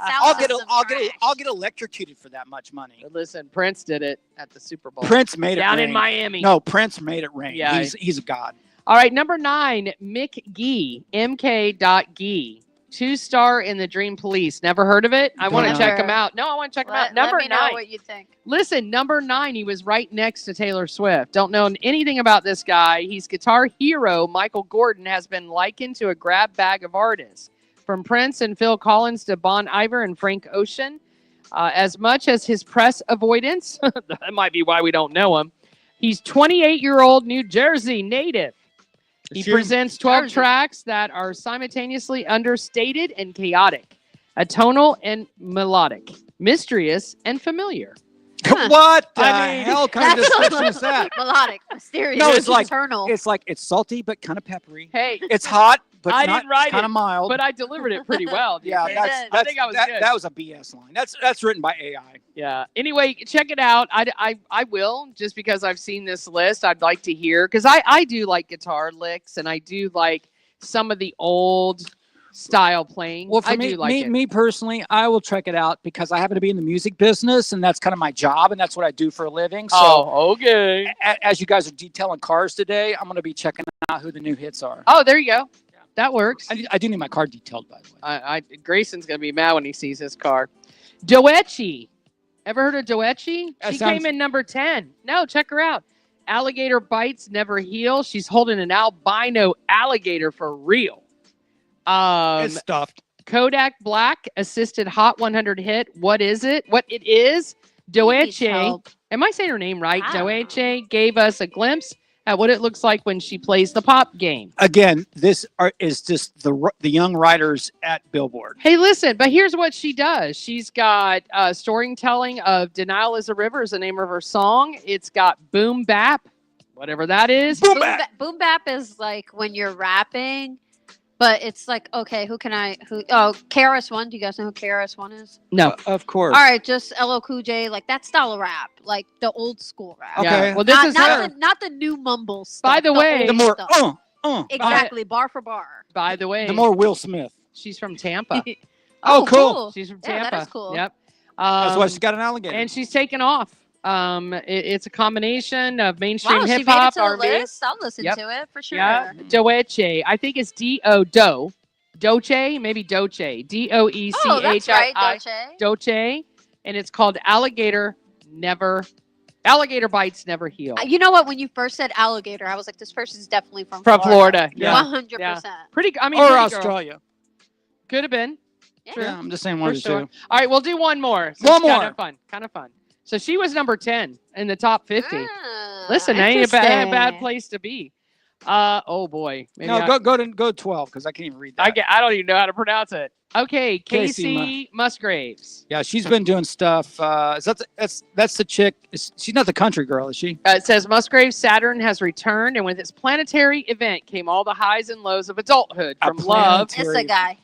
I'll system get electrocuted for that much money. Listen, Prince did it at the Super Bowl. Prince made it down rain. in Miami. No, Prince made it rain. Yeah, He's a god. All right, number 9, Mick Gee, MK.Gee. 2-star in the Dream Police. Never heard of it? I want to Never. check him out. No, I want to check him out. Let Number me 9. know what you think. Listen, number 9, he was right next to Taylor Swift. Don't know anything about this guy. He's guitar hero Michael Gordon has been likened to a grab bag of artists. From Prince and Phil Collins to Bon Iver and Frank Ocean. As much as his press avoidance, that might be why we don't know him. He's 28-year-old New Jersey native. He presents 12 Jersey. tracks that are simultaneously understated and chaotic, atonal and melodic, mysterious and familiar. Huh. What the I mean, hell kind of description is that? Melodic, mysterious, No, it's like- eternal. It's salty but kind of peppery. Hey, It's hot but I not didn't write kind it, of mild. but I delivered it pretty well. yeah, You that's, did. that's I think I was that, good. that was a BS line. That's written by AI. Yeah. Anyway, check it out. I will, just because I've seen this list. I'd like to hear, because I do like guitar licks, and I do like some of the old style playing. Well, for I me, do like it. me personally, I will check it out because I happen to be in the music business, and that's kind of my job, and that's what I do for a living. So, Oh, okay. as you guys are detailing cars today, I'm going to be checking out who the new hits are. Oh, there you go. That works. I do need my car detailed, by the way. Grayson's gonna be mad when he sees his car. Doechi. Ever heard of Doechi? That She sounds- came in number 10. No, check her out. Alligator bites never heal. She's holding an albino alligator for real. It's stuffed. Kodak Black assisted Hot 100 hit. What is it? What it is? He needs Doechi. help. Am I saying her name right? I don't know. Doechi gave us a glimpse at what it looks like when she plays the pop game. Again, this is just the young writers at Billboard. Hey, listen, but here's what she does. She's got storytelling of Denial is a River is the name of her song. It's got boom bap, whatever that is. Boom bap. Boom bap is like when you're rapping, but it's like, okay, KRS-One. Do you guys know who KRS-One is? No. Of course. All right, just LL Cool J, like that style of rap, like the old school rap. Okay. Yeah. Well, this Not, is not her. not the new mumble stuff. By the way- old The more stuff. Exactly, By- bar for bar. By the way, the more Will Smith. she's from Tampa. Oh, cool. She's from Yeah, Tampa. that is cool. Yep. That's why she's got an alligator. And she's taken off. It's a combination of mainstream Wow, she hip made it hop, to the R&B. list. I'll listen Yep. to it for sure. Yeah, Doeche. I think it's D-O-Do. Doche, maybe Doche. D-O-E-C-H-I-I. Oh, that's right, Dolce. Doche. And it's called Alligator Bites Never Heal. You know what? When you first said alligator, I was like, this person's definitely from From Florida. Yeah. 100%. Pretty, I mean, or pretty girl. Australia. Could have been. Yeah. Sure. Yeah, I'm just saying For one or sure. two. All right, we'll do one more. One Kind more. of fun. Kind of fun. So she was number 10 in the top 50. Ah, Listen, that ain't a bad interesting. place to be. Oh boy. Maybe No, go to 12 because I can't even read that. I don't even know how to pronounce it. Okay, Casey Casey Musgraves. Yeah, she's been doing stuff. That's the chick. She's not the country girl, is she? It says Musgraves Saturn has returned, and with its planetary event came all the highs and lows of adulthood, A from love. It's a guy.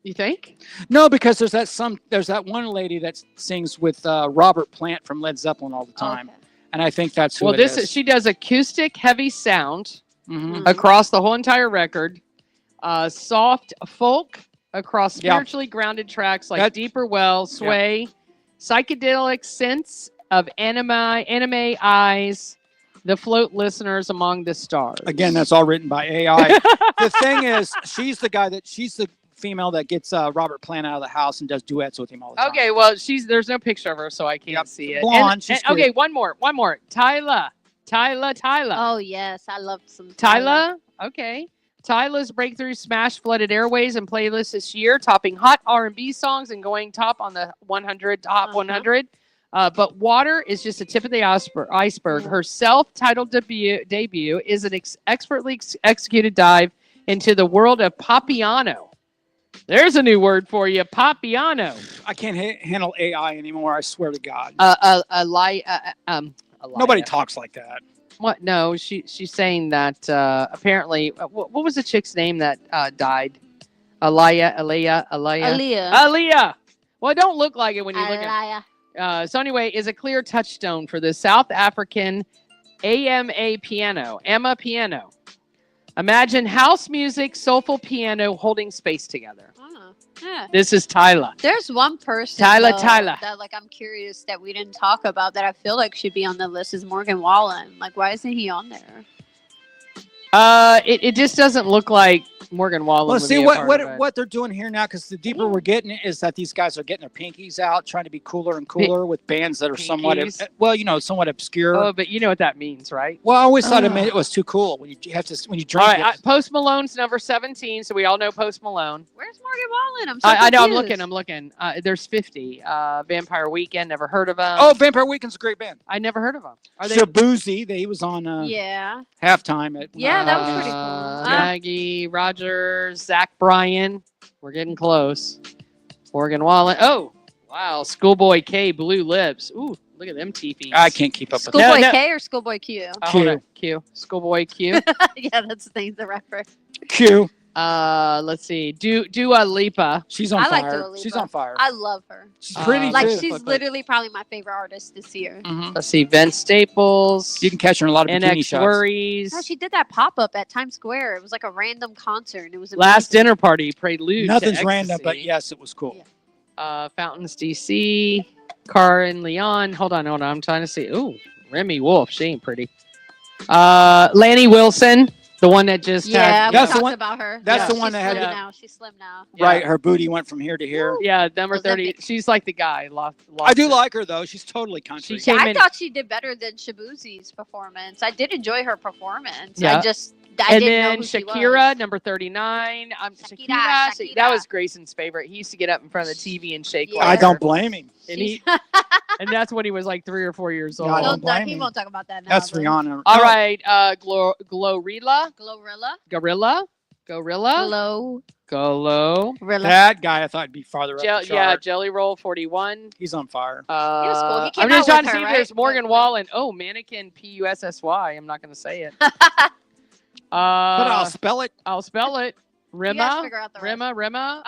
You think? No, because there's that one lady that sings with Robert Plant from Led Zeppelin all the time, Okay. and I think that's who Well, it this is. is she does acoustic heavy sound Mhm. across the whole entire record, soft folk across spiritually grounded tracks like Deeper Well, Sway, psychedelic synths of anime eyes, the float listeners among the stars. Again, that's all written by AI. The thing is, she's the female that gets Robert Plant out of the house and does duets with him all the time. Okay, well, there's no picture of her, so I can't see it. Blonde. She's okay, one more. Tyla. Oh yes, I loved some Tyla. Okay. Tyla's breakthrough smash flooded airways and playlists this year, topping hot R&B songs and going top on the top 100. But Water is just the tip of the iceberg. Her self-titled debut is an expertly executed dive into the world of Popiano. There's a new word for you, Popiano. I can't handle AI anymore. I swear to God. Nobody talks like that. What? No, she's saying that apparently. What was the chick's name that died? Aaliyah. Well, it don't look like it when you look at it. So anyway, is a clear touchstone for the South African AMA piano. Imagine house music, soulful piano holding space together. Yeah. This is Tyla. There's one person Tyla. that like I'm curious that we didn't talk about that I feel like should be on the list is Morgan Wallen. Like, why isn't he on there? It just doesn't look like Morgan Wallen. Well, would see be a part of it. what they're doing here now, because the deeper we're getting is that these guys are getting their pinkies out, trying to be cooler and cooler with bands that are somewhat obscure. Oh, but you know what that means, right? Well, I always thought it was too cool when you drink All right, it. Post Malone's number 17, so we all know Post Malone. Where's Morgan Wallen? I'm so I know. confused. I'm looking. There's 50. Vampire Weekend. Never heard of them. Oh, Vampire Weekend's a great band. I never heard of them. Are they? Shabuzi, he was on yeah. halftime at. Yeah, that was pretty cool. Maggie Rogers, Zach Bryan. We're getting close. Morgan Wallen. Oh, wow. Schoolboy K, Blue Lips. Ooh, look at them teepees. I can't keep up with Schoolboy that. K or Schoolboy Q? Hold on. Q. Schoolboy Q. Yeah, that's the rapper. Q. Let's see. Dua Lipa. She's on I like fire. Dua Lipa. She's on fire. I love her. She's pretty. Like too. she's literally probably my favorite artist this year. Let's see. Vince Staples. You can catch her in a lot of bikini NX shots. Worries. No, she did that pop up at Times Square. It was like a random concert. And it was Last amazing. Dinner Party. Prelude. Nothing's to random, Ecstasy. but yes, it was cool. Yeah. Fountains DC. Karen Leon. Hold on. I'm trying to see. Ooh, Remy Wolf. She ain't pretty. Lanny Wilson. The one that just had. We That's the talked one- about her. that's the She's one that had slim the- now. She's slim now. Right, her booty went from here to here. Yeah, number 30. Olympic. She's like the guy. I do like her though. She's totally country. She came I in. thought she did better than Shabuzi's performance. I did enjoy her performance. Yeah. I And didn't know then who she Shakira, was. number 39. Shakira. Shakira. That was Grayson's favorite. He used to get up in front of the TV and shake. Yeah. like I her. don't blame him. And and that's when he was like 3 or 4 years old. No, I don't blame He him. won't talk about that now. That's but- Rihanna. All No, right, Glorilla. Glorilla. Golo. That guy I thought would be farther up the Yeah, chart. Jelly Roll 41. He's on fire. was cool. He came I'm just out trying with to her, see if there's right? Morgan But- Wallen. Oh, Mannequin Pussy. I'm not going to say it. But I'll spell it. I'll spell it. You guys figure out the rest. Rima.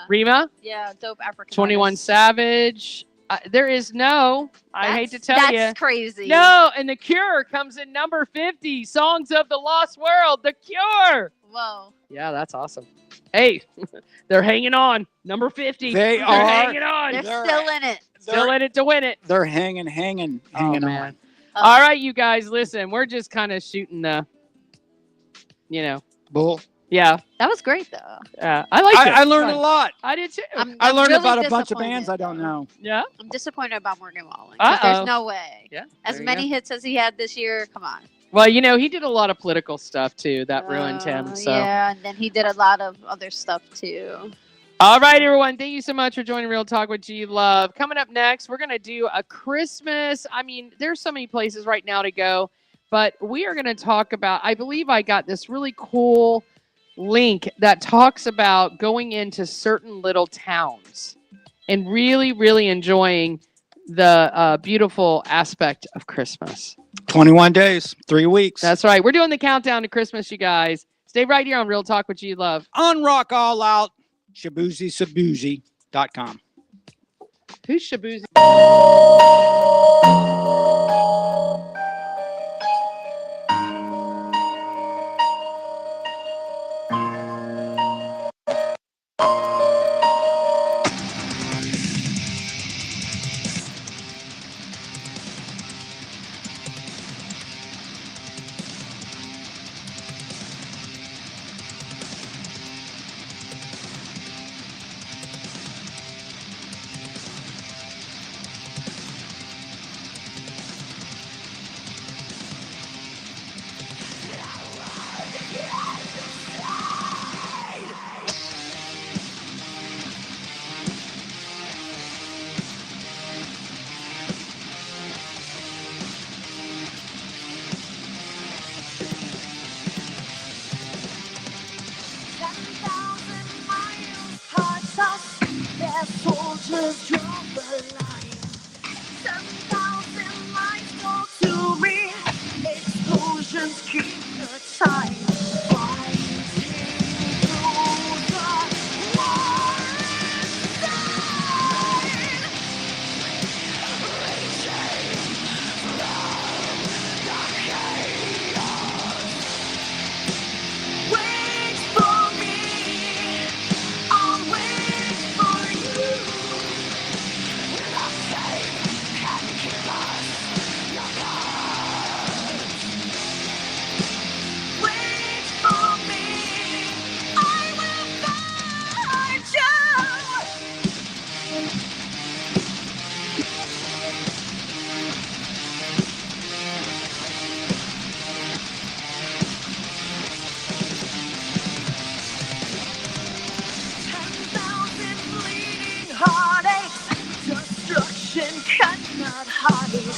Rima. Yeah, dope African. 21 artist. Savage. There is no. I hate to tell you. That's crazy. No, and The Cure comes in number 50. Songs of the Lost World. The Cure. Whoa. Yeah, that's awesome. Hey, they're hanging on. Number 50. They They're are. hanging on. They're still in it. Still in it to win it. They're hanging Oh, on. man. All right, you guys, listen. We're just kind of shooting the, Bull. yeah. That was great though. I like it. I learned a lot. I did too. I learned really about a bunch of disappointed, bands I don't though. know. Yeah. I'm disappointed about Morgan Wallen. 'Cause Uh-oh. There's no way. Yeah. As there you many go. hits as he had this year, come on. Well, he did a lot of political stuff too that ruined him. So. Yeah, and then he did a lot of other stuff too. All right, everyone. Thank you so much for joining Real Talk with G Love. Coming up next, we're going to do a Christmas. I mean, there's so many places right now to go, but we are going to talk about, I believe I got this really cool link that talks about going into certain little towns and really, really enjoying the beautiful aspect of Christmas. 21 days, 3 weeks. That's right. We're doing the countdown to Christmas, you guys. Stay right here on Real Talk with G Love. On Rock All Out, ShaboozieSaboozie.com. Who's Shaboozy? Soldiers draw the line. 7,000 lives go to me. Explosions keep the time. Fighting through the war inside. Reaching from the chaos. Wait for me. I'll wait for you. Wait for me, I will find you. 10,000 bleeding heartaches, destruction cannot hide.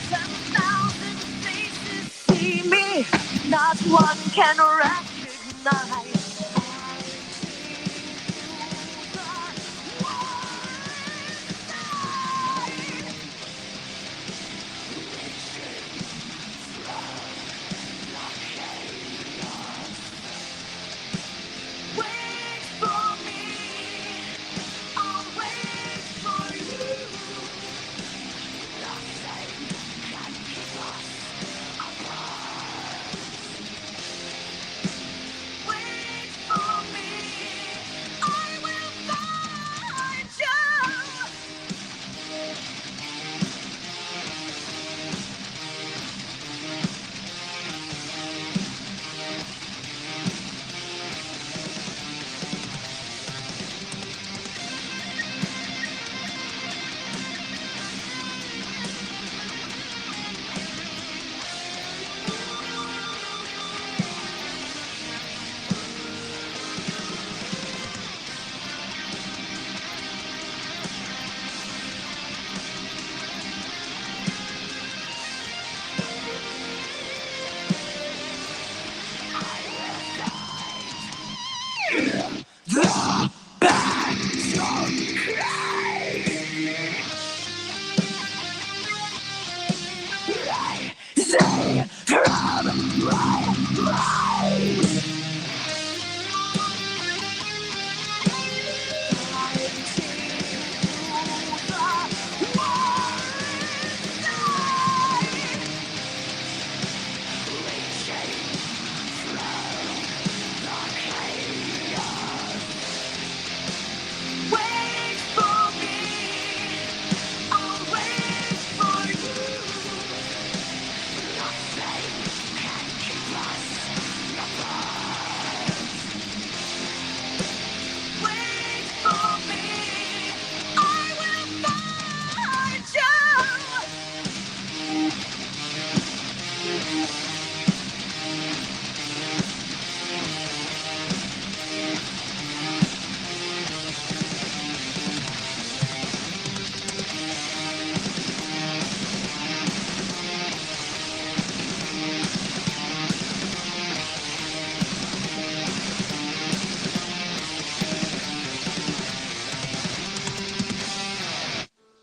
10,000 faces see me, not one can recognize. Wait for me, I'll wait for you. Nothing can keep us apart. Wait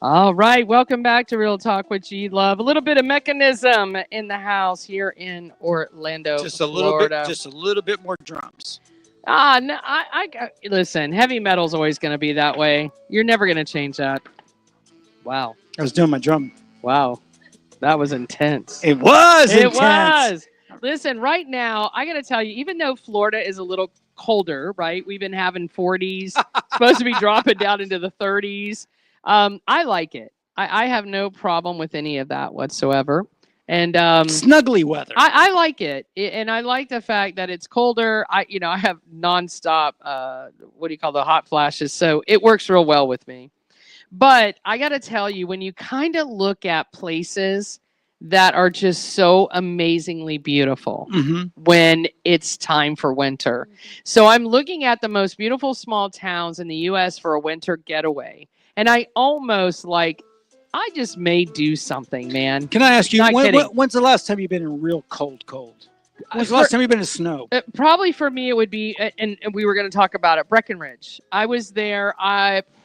All right, welcome back to Real Talk with G Love. A little bit of mechanism in the house here in Orlando, Just a Florida. little bit more drums. No, listen. Heavy metal's always going to be that way. You're never going to change that. Wow, I was doing my drum. wow, that was intense. It was It intense. was. Listen, right now, I got to tell you, even though Florida is a little colder, right? We've been having 40s, supposed to be dropping down into the 30s. I like it. I have no problem with any of that whatsoever. And Snuggly weather. I like it. And I like the fact that it's colder. I have nonstop, the hot flashes. So it works real well with me. But I got to tell you, when you kind of look at places that are just so amazingly beautiful when it's time for winter. So I'm looking at the most beautiful small towns in the U.S. for a winter getaway. And I almost I just may do something, man. Can I ask you, Not kidding. when's the last time you've been in real cold? When's the last time you've been in snow? Probably for me, it would be, and we were going to talk about it, Breckenridge. I was there,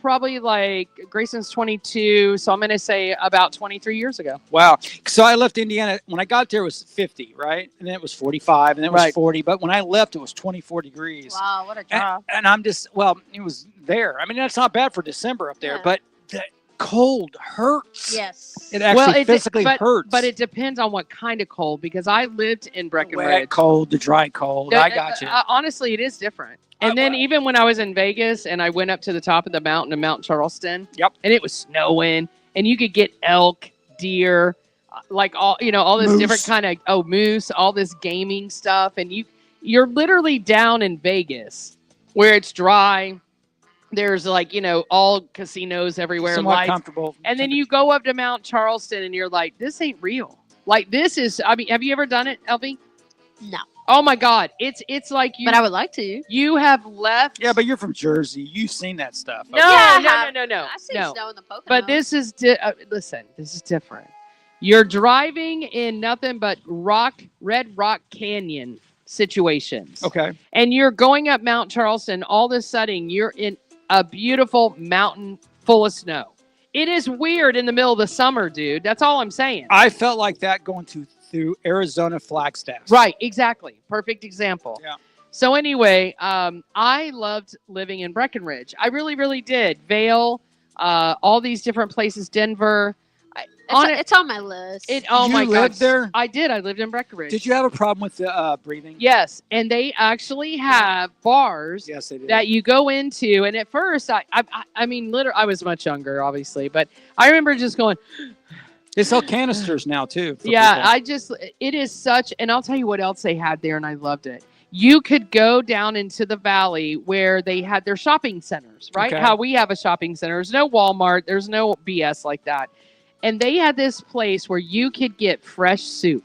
probably Grayson's 22, so I'm going to say about 23 years ago. Wow. So I left Indiana. When I got there, it was 50, right? And then it was 45, and then it was 40. But when I left, it was 24 degrees. Wow, what a drop. And I'm just, it was there. I mean, that's not bad for December up there, Yeah. but the cold hurts. Yes. It actually physically hurts. But it depends on what kind of cold, because I lived in Breckenridge. Wet cold, the dry cold. I got you. Honestly, it is different. And then even when I was in Vegas and I went up to the top of the mountain in Mount Charleston, and it was snowing, and you could get elk, deer, all this Moose. different kind of moose, all this gaming stuff, and you're literally down in Vegas where it's dry. There's all casinos everywhere, Somewhat lights. comfortable. And then you go up to Mount Charleston and you're like, this ain't real. This is, have you ever done it, LV? No. Oh my God. It's like you. But I would like to. You have left. Yeah, but you're from Jersey. You've seen that stuff. No, Yeah, no. I've seen snow in the Poconos. But this is, listen, this is different. You're driving in nothing but Red Rock Canyon situations. Okay. And you're going up Mount Charleston. All of a sudden, you're in a beautiful mountain full of snow. It is weird in the middle of the summer, dude. That's all I'm saying. I felt like that going through Arizona Flagstaff. Right, exactly. Perfect example. Yeah. So anyway, I loved living in Breckenridge. I really, really did. Vail, all these different places, Denver. It's on my list. My God. lived there? I did. I lived in Breckenridge. Did you have a problem with the breathing? Yes, and they actually have bars Yes, they did. that you go into. And at first, I mean, literally, I was much younger, obviously, but I remember just going. They sell canisters now too. Yeah, it is such, and I'll tell you what else they had there, and I loved it. You could go down into the valley where they had their shopping centers, right? Okay. How we have a shopping center. There's no Walmart. There's no BS like that. And they had this place where you could get fresh soup.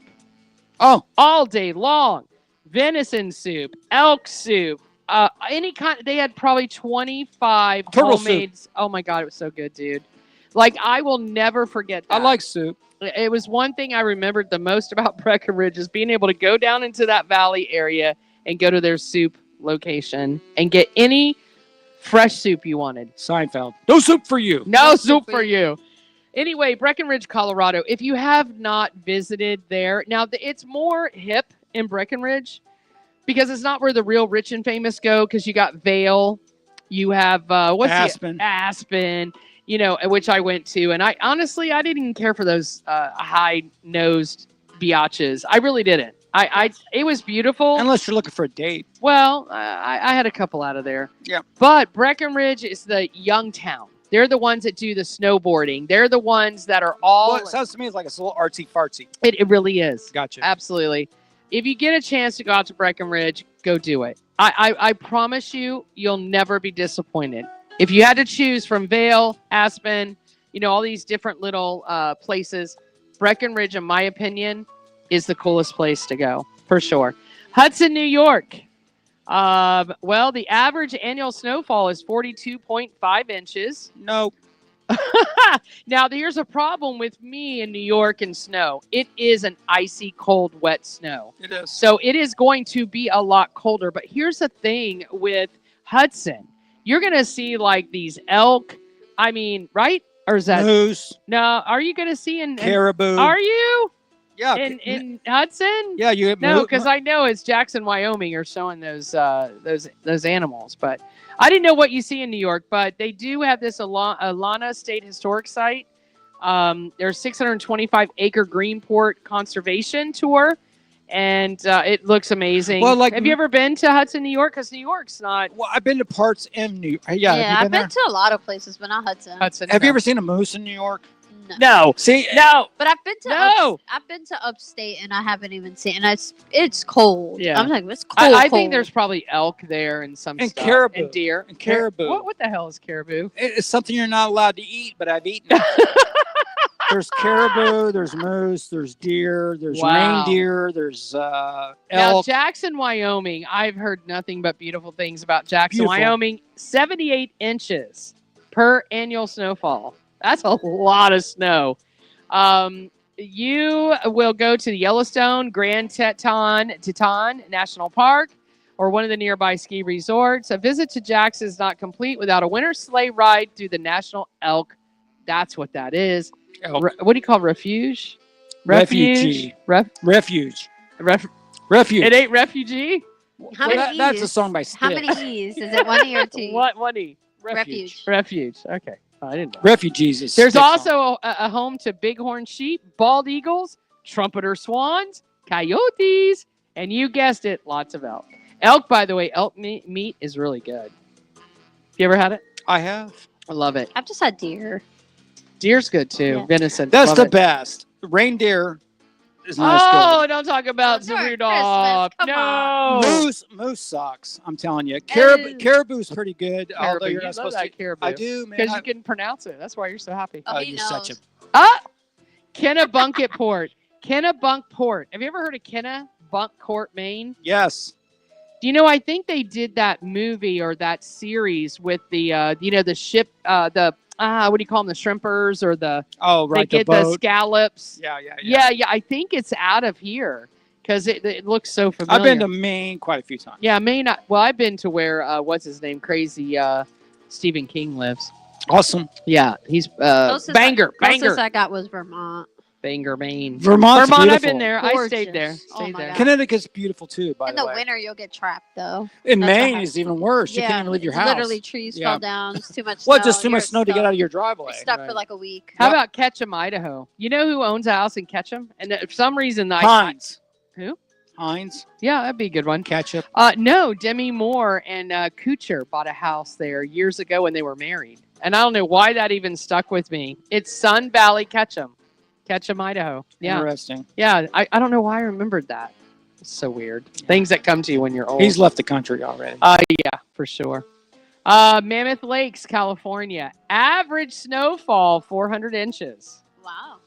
Oh, all day long. Venison soup, elk soup, any kind. They had probably 25 Turtle homemade. soup. Oh my God, it was so good, dude. I will never forget that. I like soup. It was one thing I remembered the most about Breckenridge is being able to go down into that valley area and go to their soup location and get any fresh soup you wanted. Seinfeld. No soup for you. No soup for you. Anyway, Breckenridge, Colorado. If you have not visited there, now it's more hip in Breckenridge because it's not where the real rich and famous go, because you got Vail, you have Aspen. Aspen, which I went to, and I honestly didn't even care for those high-nosed biatches. I really didn't. It was beautiful. Unless you're looking for a date. Well, I had a couple out of there. Yeah. But Breckenridge is the young town. They're the ones that do the snowboarding. They're the ones that are all. Well, it sounds to me like it's a little artsy fartsy. It really is. Gotcha. Absolutely. If you get a chance to go out to Breckenridge, go do it. I promise you'll never be disappointed. If you had to choose from Vail, Aspen, all these different little places, Breckenridge, in my opinion, is the coolest place to go, for sure. Hudson, New York. The average annual snowfall is 42.5 inches. No. Now, here's a problem with me in New York and snow. It is an icy, cold, wet snow. It is. So it is going to be a lot colder. But here's the thing with Hudson. You're going to see these elk. I mean, right? Or is that moose, no? Are you going to see in caribou. Are you Yeah, in Hudson? yeah. You No, because I know it's Jackson, Wyoming, are showing those animals. But I didn't know what you see in New York. But they do have this Alana State Historic Site. There's 625 acre Greenport Conservation Tour, and it looks amazing. Well, like, have you ever been to Hudson, New York? Because New York's not. Well, I've been to parts in New York. Yeah, have you I've been been to a lot of places, but not Hudson. Hudson. Have you ever seen a moose in New York? No. No. See, No. But I've been to I've been to upstate and I haven't even seen. And it's cold. Yeah. I'm like, it's cold. I think cold. there's probably elk there and some And stuff. caribou. And deer And caribou. What the hell is caribou? It's something you're not allowed to eat, but I've eaten it. There's caribou, there's moose, there's deer, there's Wow. reindeer, there's Now, elk. Jackson, Wyoming, I've heard nothing but beautiful things about Jackson, Beautiful. Wyoming. 78 inches per annual snowfall. That's a lot of snow. You will go to the Yellowstone, Grand Teton National Park, or one of the nearby ski resorts. A visit to Jackson is not complete without a winter sleigh ride through the National Elk. That's what that is. Elk. What do you call refuge? Refugee. Refuge. Refuge. It ain't refugee. How Well, many that's a E's? song by How Styx. many E's? Is it 1 E or 2 E? One E. Refuge. Refuge. Okay. I didn't know. Refugees is There's Styx song. also a home to bighorn sheep, bald eagles, trumpeter swans, coyotes, and you guessed it, lots of elk. Elk, by the way, elk meat is really good. You ever had it? I have. I love it. I've just had deer. Deer's good too. Yeah. Venison. That's love the it. best. Reindeer is not Oh, as don't talk about It's during Rudolph. Christmas. Come No. good. Moose sucks. I'm telling you. Ew. Caribou's pretty good. Although Caribou. you're You not love supposed that to. caribou. I do, man. Because you can pronounce it. That's why you're so happy. Oh, he you're knows. such a. Kennebunkport. Kennebunkport. Have you ever heard of Kennebunkport, Maine? Yes. Do you know, I think they did that movie or that series with the, the ship, what do you call them? The shrimpers or Oh, right. they get the the boat. scallops. Yeah. Yeah. I think it's out of here because it looks so familiar. I've been to Maine quite a few times. Yeah, Maine. Well, I've been to where, what's his name? Crazy Stephen King lives. Awesome. Yeah, he's Closest Banger, I got was Vermont. Bangor, Maine. Vermont's Vermont, beautiful. I've been there. I stayed there. Gorgeous. Oh Stayed my there. God. Connecticut's beautiful too, by In the the way. winter, you'll get trapped though. In That's Maine, what it's even worse. You Yeah, can't even leave your it's house. Literally, trees Yeah. fell down. It's too much snow. Well, just too much You're snow to get stuck. out of your driveway. You're stuck Right. for like a week. How Yep. about Ketchum, Idaho? You know who owns a house in Ketchum? And for some reason, Heinz. Who? Heinz. Yeah, that'd be a good one. Ketchup. No, Demi Moore and Kuchar bought a house there years ago when they were married. And I don't know why that even stuck with me. It's Sun Valley Ketchum, Idaho. Yeah. Interesting. Yeah, I don't know why I remembered that. It's so weird. Things that come to you when you're old. He's left the country already. Yeah, for sure. Mammoth Lakes, California. Average snowfall, 400 inches. Wow.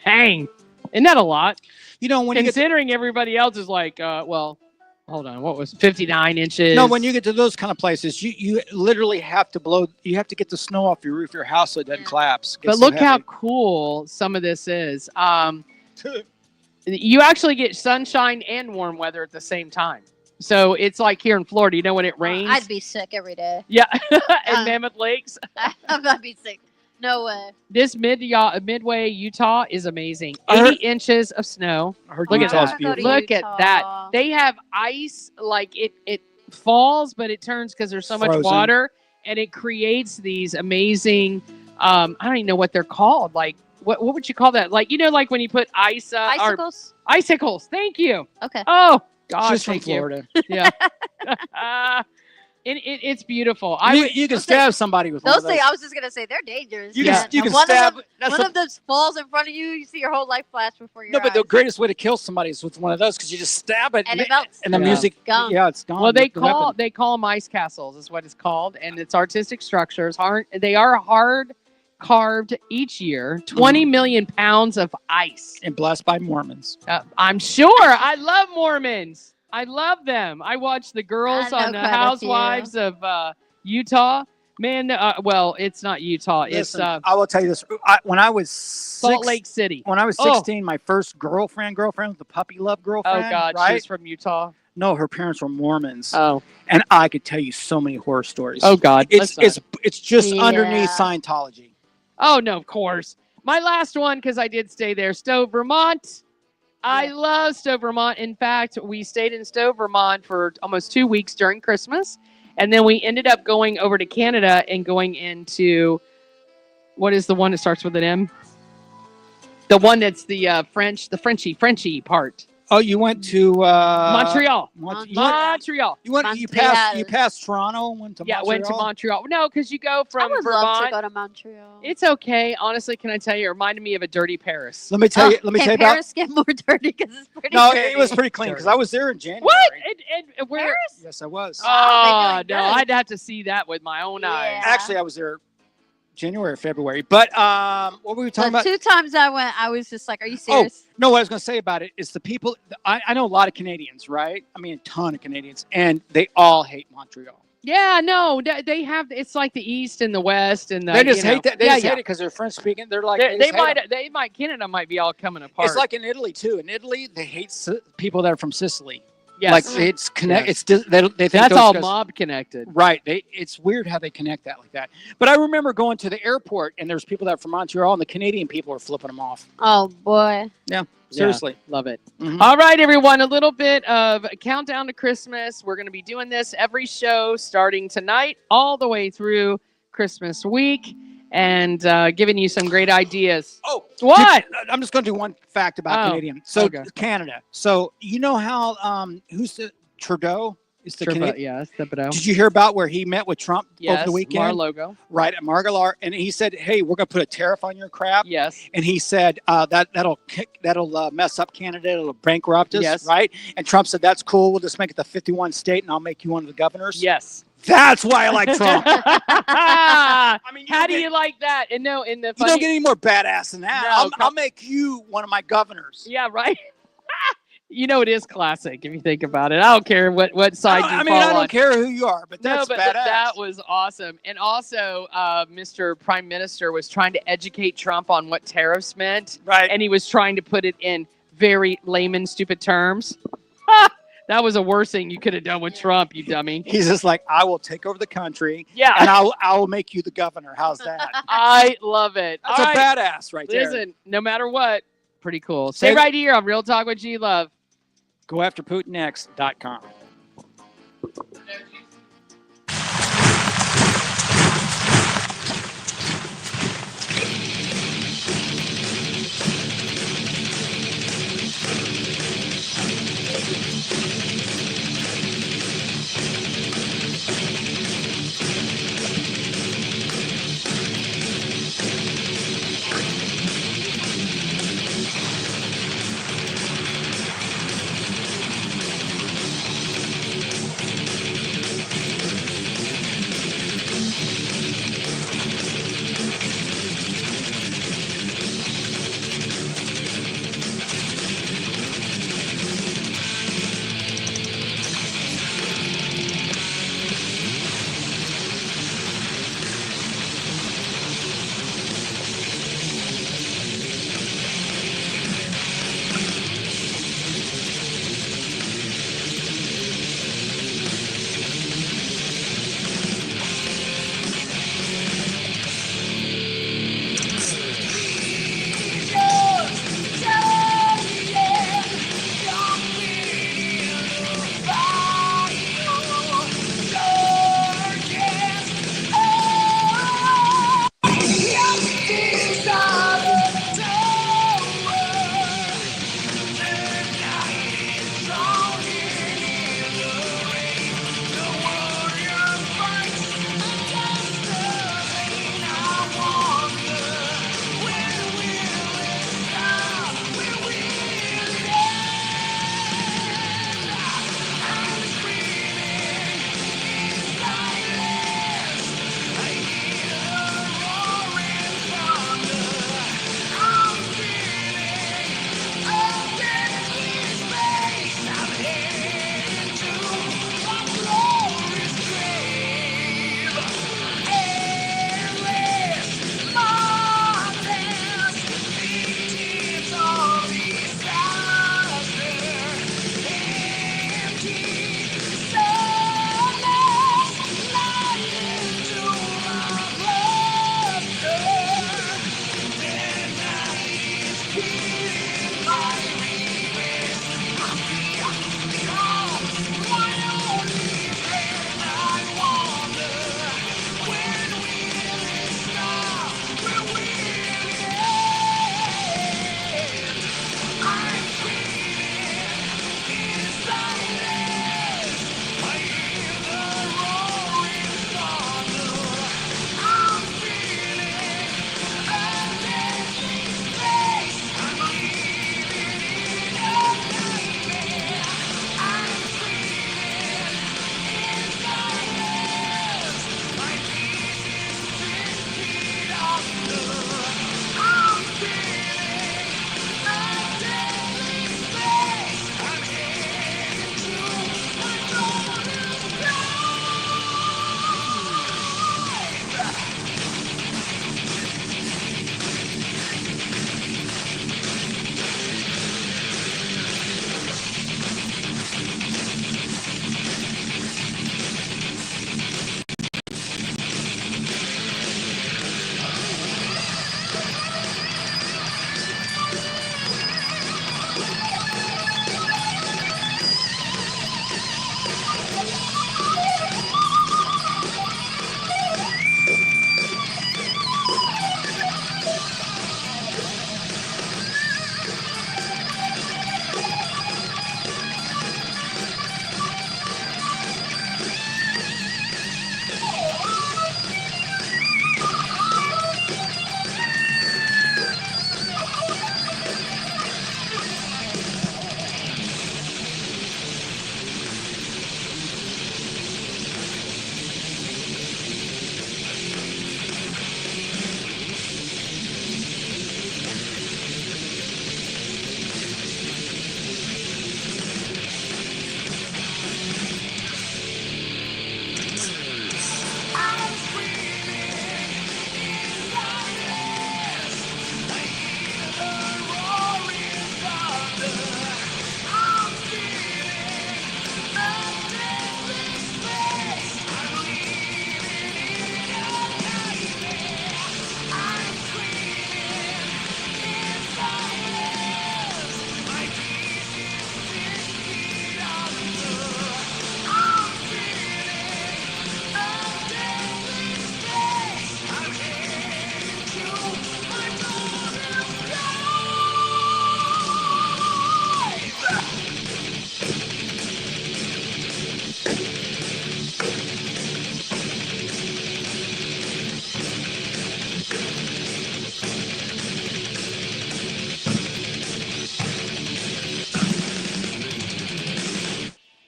Dang. Isn't that a lot? You know, when you get Considering everybody else is like, hold on, what was 59 inches? no, when you get to those kind of places, you literally have to you have to get the snow off your roof of your house so it doesn't Yeah. collapse. It But gets so look how heavy. cool some of this is. You actually get sunshine and warm weather at the same time. So it's like here in Florida, you know, when it rains. I'd be sick every day. Yeah, in Uh, Mammoth Lakes. I'd be sick. No way. This Midway, Utah is amazing. I 80 heard- inches of snow. I heard Look at Utah's that. beautiful. Look at that. Utah. They have ice, like it falls, but it turns because there's so much Frozen. water, and it creates these amazing. I don't even know what they're called. Like what would you call that? Like like when you put ice or Icicles? icicles. Thank you. Okay. Oh God, She's from thank you. Florida. Yeah. It's beautiful. You can stab somebody with one Those of those. things, I was just going to say, they're dangerous. You Yeah. can, you And can one stab. Of them, that's one the- of those falls in front of you, you see your whole life flash before your no, but the eyes. greatest way to kill somebody is with one of those because you just stab it And it melts. and the Yeah. music. Gone. Yeah, it's gone. Well, they with the weapon. call them ice castles, is what it's called, and it's artistic structures. They are hard carved each year. 20 million pounds of ice. and blessed by Mormons. I'm sure. I love Mormons. I love them. I watch the girls I know on the quite a Housewives of Utah. Man, well, it's not Utah. Listen, It's I will tell you this: when I was Salt Lake City. when I was Oh. 16, my first girlfriend, the puppy love Oh girlfriend. God, right? she's from Utah. No, her parents were Mormons, Oh, and I could tell you so many horror stories. oh God. it's Let's not. it's just Yeah. underneath Scientology. Oh, no, of course. My last one, because I did stay there, Stowe, Vermont. I love Stowe, Vermont. In fact, we stayed in Stowe, Vermont for almost 2 weeks during Christmas. And then we ended up going over to Canada and going into, what is the one that starts with an M? The one that's the Frenchy part. Oh, you went to Montreal. Montreal. You passed Toronto. Went to Montreal. Went to Montreal. No, because you go from I would Vermont. love to go to Montreal. It's okay. Honestly, can I tell you, it reminded me of a dirty Paris. Let me tell you. Can Paris get more dirty because it's pretty. No, dirty. it was pretty clean because I was there in January. What? And where? Paris? Yes, I was. Oh, doing no, good. I'd have to see that with my own eyes. Actually, I was there January or February. But what were we talking about? 2 times I went, I was just like, "Are you serious?" No, what I was going to say about it is the people. I know a lot of Canadians, right? I mean, a ton of Canadians, and they all hate Montreal. Yeah, no, they have. It's like the East and the West, and They just hate that. They just hate it because they're French speaking. They're like they might. Canada might be all coming apart. It's like in Italy too. In Italy, they hate people that are from Sicily. Yes. Like it's connect. Yes. It's they think that's those all guys, mob connected. Right. It's weird how they connect that like that. But I remember going to the airport and there's people that are from Montreal and the Canadian people are flipping them off. Oh boy. Yeah. Seriously. Yeah, love it. Mhm. All right, everyone. A little bit of a countdown to Christmas. We're going to be doing this every show starting tonight all the way through Christmas week and giving you some great ideas. Oh, what? I'm just going to do one fact about Canadian. So okay. Canada. So you know how who's the Trudeau is the Canadian? Yes, Thibodeau. Did you hear about where he met with Trump over the weekend? Mar-a-Lago. Right at Mar-a-Lago, and he said, "Hey, we're going to put a tariff on your crap." Yes. And he said that'll mess up Canada. It'll bankrupt us. Yes. Right. And Trump said, "That's cool. We'll just make it the 51 state, and I'll make you one of the governors." Yes. That's why I like Trump. I mean, how do you like that? And no, in the You don't get any more badass than that. No, I'll make you one of my governors. Yeah, right. You know, it is classic if you think about it. I don't care what side you fall I don't on. care who you are, but that's badass. That was awesome. And also, Mr. Prime Minister was trying to educate Trump on what tariffs meant. Right. And he was trying to put it in very layman, stupid terms. That was the worst thing you could have done with Trump, you dummy. He's just like, I will take over the country. Yeah. And I will make you the governor. How's that? I love it. That's All a right. badass right there. Listen, no matter what, pretty cool. Stay right here on Real Talk with G Love. Go after PutinX.com.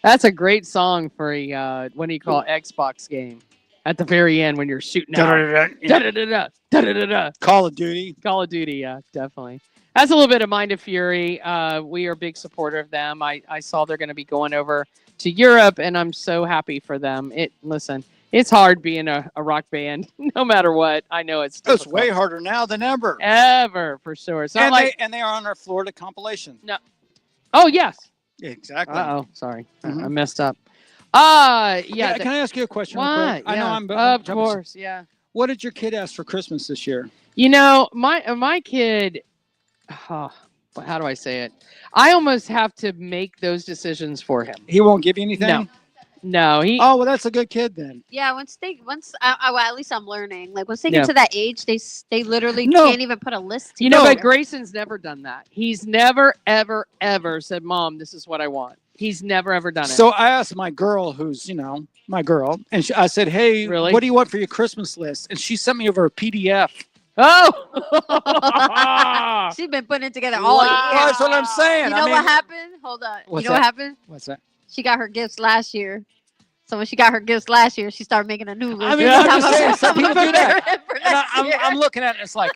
That's a great song for a what do you call Xbox game? At the very end when you're shooting out. Da-da-da-da, da-da-da-da. Call of Duty. Call of Duty, yeah, definitely. That's a little bit of Mind of Fury. We are a big supporter of them. I saw they're going to be going over to Europe, and I'm so happy for them. Listen, it's hard being a rock band, no matter what. I know it's It's way harder now than ever. Ever, for sure. So And they are on our Florida compilation. No. Oh, yes. Yeah, exactly. Uh-oh, sorry. Mhm. I messed up. Yeah. Can I ask you a question? Real What? quick? I know I'm Of course, yeah. What did your kid ask for Christmas this year? You know, my kid, how do I say it? I almost have to make those decisions for him. He won't give you anything? No, he. Oh, well, that's a good kid then. Yeah, well, at least I'm learning. Like once they get to that age, they literally No. can't even put a list together. You know, but Grayson's never done that. He's never, ever, ever said, "Mom, this is what I want." He's never, ever done it. So I asked my girl, who's, my girl, and I said, hey, Really? what do you want for your Christmas list? And she sent me over a PDF. Oh! She's been putting it together all year. That's what I'm saying. You know what happened? Hold on. What's You know what that? happened? What's that? She got her gifts last year. So when she got her gifts last year, she started making a new list. I mean, This I'm time just saying, some I'm people do preparing that. for And next year. I'm looking at it. It's like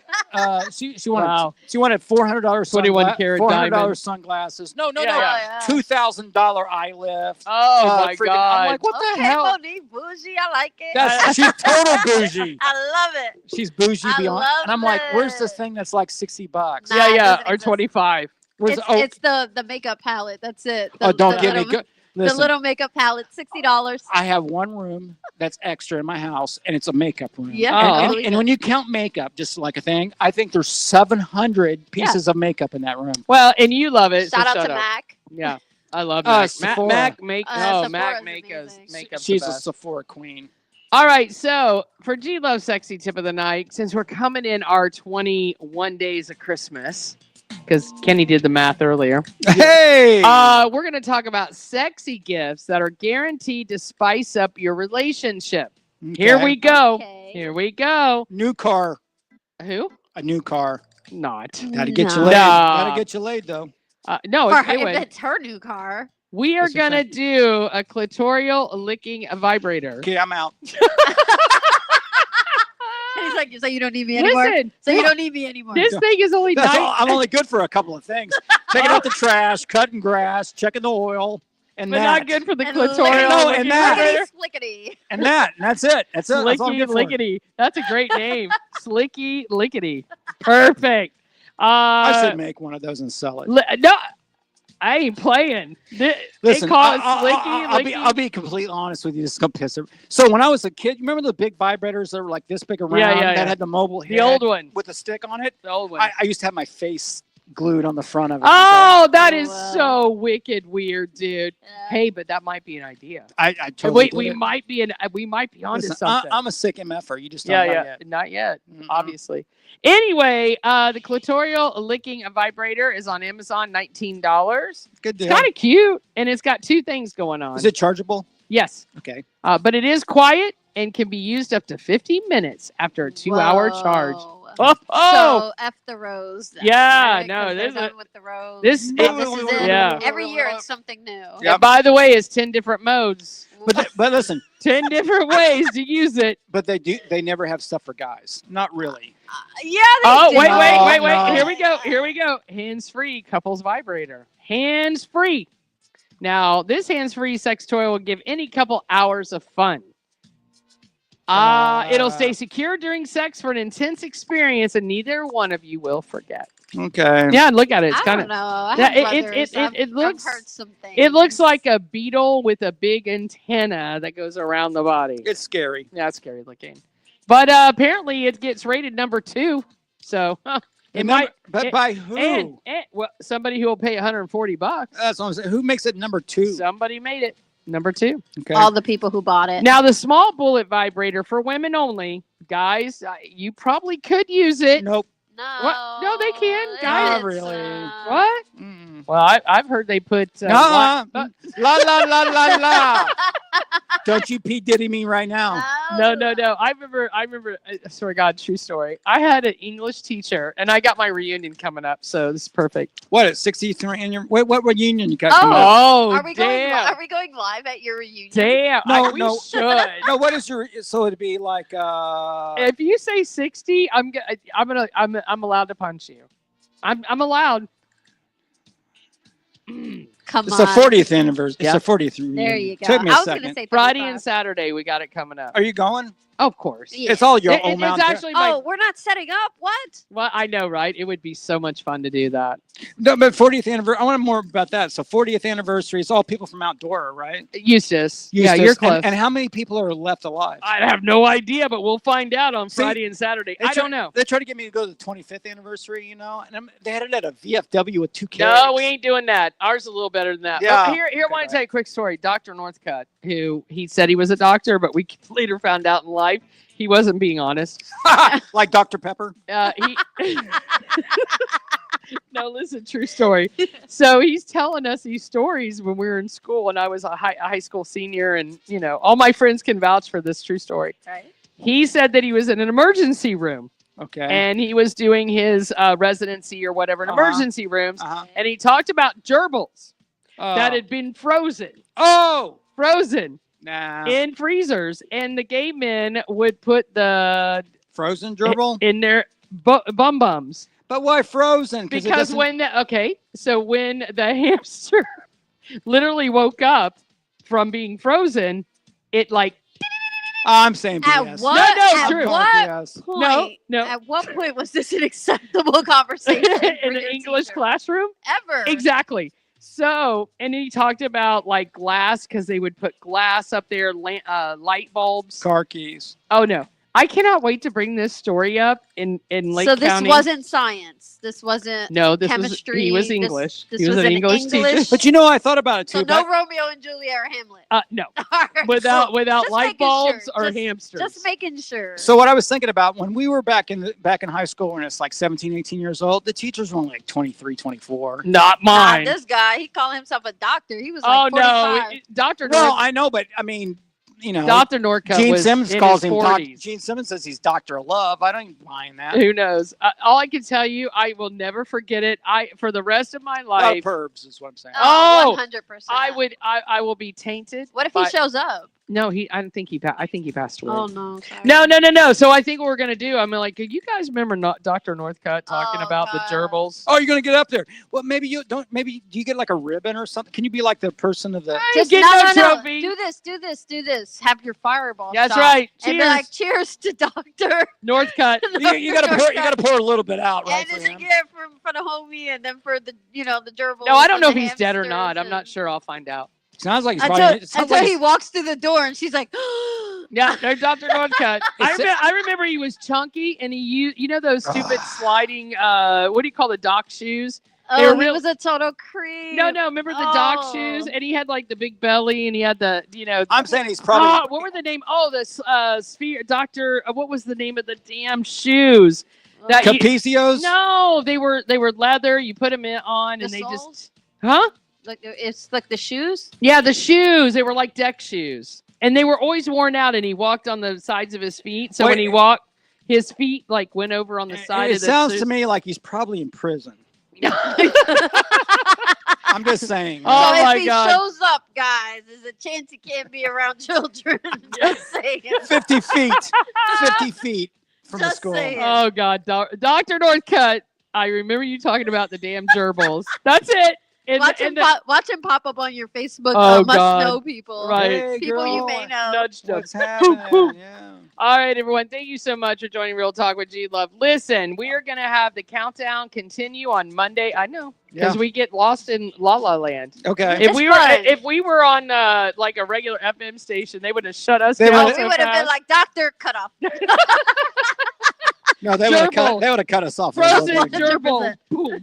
she wanted Wow. $400 21 karat diamond. sunglasses. No, Yeah. $2,000 eye lift. Oh my freaking- God! I'm like, what the Okay, hell? Monique, bougie. I like it. She's total bougie. I love it. She's bougie I beyond. love And I'm like, where's this it. thing that's like $60? Nah, Yeah, it yeah, doesn't or exist. 25. Where's It's the makeup palette. That's it. don't the give me little- good. Listen, The little makeup palette, $60. I have one room that's extra in my house, and it's a makeup room. Yeah, I And, believe and it. when you count makeup, just like a thing, I think there's 700 pieces of makeup in that room. Well, and you love it. Shout so out shut to up. Mac. Yeah, I love Mac. Sephora. Mac make Sephora's Mac amazing. makeup. She's a Sephora queen. All right, so for G Love Sexy Tip of the Night, since we're coming in our 21 days of Christmas, because Kenny did the math earlier, Hey! we're going to talk about sexy gifts that are guaranteed to spice up your relationship. Here we go. Okay. Here we go. New car. Who? A new car. Not. Gotta get you No. laid. No. Gotta get you laid, though. No, Or it if would. it's her new car. We are That's what I'm going to do a clitorial licking vibrator. Okay, I'm out. He's like, so you don't need me anymore. Listen, So you don't need me anymore. this thing is only That's nine. all, I'm only good for a couple of things. Taking out the trash, cutting grass, checking the oil, and but that. not good for the And clitorial No, licking and that. vibrator. Slickety. And that's it. That's it. That's all I'm Slicky good for. lickety. That's a great name. Slicky lickety. Perfect. I should make one of those and sell it. No, I ain't playing. They Listen, call it I'll slicky licky. be completely honest with you. This is gonna piss her. So when I was a kid, you remember the big vibrators that were like this big around yeah. that had the mobile The head old one. with the stick on it? The old one. I used to have my face glued on the front of it. Oh, that is Wow. so wicked weird, dude. Yeah. Hey, but that might be an idea. I totally Wait, did we it. might be onto Listen, something. I'm a sick MFer. You just don't yeah, know yeah, yet. not yet, Mm-mm. obviously. Anyway, the clitorial licking vibrator is on Amazon, $19. Good It's deal. kind of cute, and it's got two things going on. Is it chargeable? Yes, Okay. but it is quiet and can be used up to 50 minutes after a 2-hour charge. Whoa. Oh, So F the rose. then, Yeah, right? no, 'Cause they're this is done with the rose. this- And it- this is it. Yeah. Every year it's something new. Yeah. and by the way, it's 10 different modes, But listen, 10 different ways to use it. but they never have stuff for guys. Not really. Yeah, they Oh, do. wait. No. Here we go. Hands-free couples vibrator. Hands-free. Now, this hands-free sex toy will give any couple hours of fun. It'll stay secure during sex for an intense experience, and neither one of you will forget. Okay. Yeah, look at it. It's I kind don't of. know. I Yeah, have it brothers. it looks. I've heard some things. It looks like a beetle with a big antenna that goes around the body. It's scary. Yeah, it's scary looking. But apparently, it gets rated number 2. So it might. But it- by who? And well, somebody who will pay $140. That's what I'm saying. Who makes it number 2? Somebody made it number 2. Okay. all the people who bought it. Now the small bullet vibrator for women only, guys. You probably could use it. Nope. No. What? No, they can, guys. Not really. What? Mm. Well, I've heard they put. La la la la la. Don't you P. Diddy me right now. No. I remember. I swear to God, true story. I had an English teacher, and I got my reunion coming up, so this is perfect. What, at 63 in your, what reunion you got coming up? Oh, Are we damn. Are we going live at your reunion? Damn. No, we no. should. No, what is your, so it'd be like, If you say 60, I'm allowed to punch you. I'm allowed. Come it's on. the 40th anniversary. Yeah. It's the 40th reunion. There you go. Took me a I was second. going to say Friday 35. and Saturday, we got it coming up. Are you going? Of course. Yeah. It's all your It- own it's mountain. actually my. Oh, we're not setting up? What? Well, I know, right? It would be so much fun to do that. No, but 40th anniversary. I want more about that. So 40th anniversary is all people from Outdoor, right? Eustace. Yeah, Eustace. you're close. And how many people are left alive? I have no idea, but we'll find out on See, Friday and Saturday. They I don't know. They tried to get me to go to the 25th anniversary, you know, and they had it at a VFW with 2 kids. No, we ain't doing that. Ours is a little better than that. Yeah. But here I want to tell you a quick story. Dr. Northcutt, who he said he was a doctor, but we later found out in life he wasn't being honest. Like Dr. Pepper. He No, listen, true story. So he's telling us these stories when we were in school, and I was a high school senior, and you know, all my friends can vouch for this true story. Right. He said that he was in an emergency room. Okay. And he was doing his residency or whatever in emergency rooms, and he talked about gerbils that had been frozen. Frozen in freezers, and the gay men would put the frozen gerbil in their bum bums. But why frozen? Because when when the hamster literally woke up from being frozen, it like. I'm saying BS. At what? No, at true. what point? No. At what point was this an acceptable conversation in an English classroom? Ever. Exactly. So, and he talked about like glass because they would put glass up there, light bulbs, car keys. Oh no. I cannot wait to bring this story up in Lake So this County. wasn't science. This wasn't chemistry. He was English. This he was an English teacher. But you know, I thought about it too. So no Romeo and Juliet or Hamlet. No. Right, Without just light making bulbs sure. or Just- hamsters. Just making sure. So what I was thinking about when we were back in high school when it's like 17, 18 years old, the teachers were only like 23, 24. Not mine. This guy, he called himself a doctor. He was Oh like 45. no, Dr. Well, North, I know, but I mean, you know, Dr. Northcutt Gene was Simmons in calls his him 40s. Gene Simmons says he's Dr. Love. I don't mind that. Who knows? All I can tell you, I will never forget it. For the rest of my life. Perbs is what I'm saying. Oh, 100%. I will be tainted. What if he shows up? No, I don't think I think he passed away. Oh no. Sorry. No. So I think what we're gonna do, I'm like, you guys remember Dr. Northcutt talking about the gerbils? Oh, you're gonna get up there. Well, maybe you don't. Maybe do you get like a ribbon or something? Can you be like the person of the? Just get no. trophy. Do this. Have your fireball. That's shot. right. And be like, cheers to Doctor Northcutt. you gotta pour a little bit out, right? And for then him? you get it for the homie, and then for the the gerbil. No, I don't know if he's dead or not. I'm not sure. I'll find out. Sounds like he's until he walks through the door, and she's like, yeah, there's Dr. Northcutt. I remember he was chunky, and he used, those stupid sliding, what do you call the dock shoes? oh, he was a total creep. No, remember the dock shoes? And he had like the big belly, and he had the, I'm saying he's probably. what were the name? Oh, the sphere, Doctor. What was the name of the damn shoes? Capicios? No, they were leather. You put them on, and they just, huh? Like it's like the shoes. Yeah, the shoes. They were like deck shoes, and they were always worn out. And he walked on the sides of his feet. So when he walked, his feet like went over on the side. It sounds to me like he's probably in prison. I'm just saying. Oh so my if he God. shows up, guys, there's a chance he can't be around children. Just saying. 50 feet. 50 feet from the Just school. saying. Oh God, Dr. Northcutt. I remember you talking about the damn gerbils. That's it. Watch him pop up on your Facebook. Oh, Must God. know people. Right. Hey, People you girl, may know. Nudge. What's happening? Yeah. All right, everyone. Thank you so much for joining Real Talk with G Love. Listen, we are going to have the countdown continue on Monday. I know, because we get lost in La La Land. Okay. If we were on like a regular FM station, they would have shut us down. We would have been like, Doctor, cut off. No, they would have cut us off. Frozen 100%. gerbil. Boom.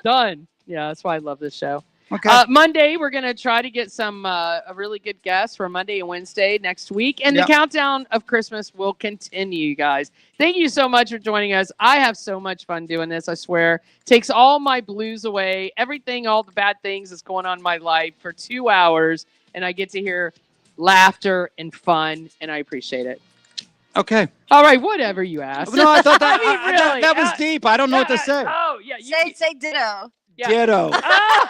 Done. Yeah, that's why I love this show. Okay. Monday, we're going to try to get some a really good guest for Monday and Wednesday next week. And the countdown of Christmas will continue, you guys. Thank you so much for joining us. I have so much fun doing this, I swear. Takes all my blues away, everything, all the bad things that's going on in my life for 2 hours. And I get to hear laughter, and fun, and I appreciate it. Okay. All right, whatever you asked. No, I thought that I mean, really, that was deep. I don't know what to say. Oh, yeah. Say ditto. Yeah. Ditto. Ah!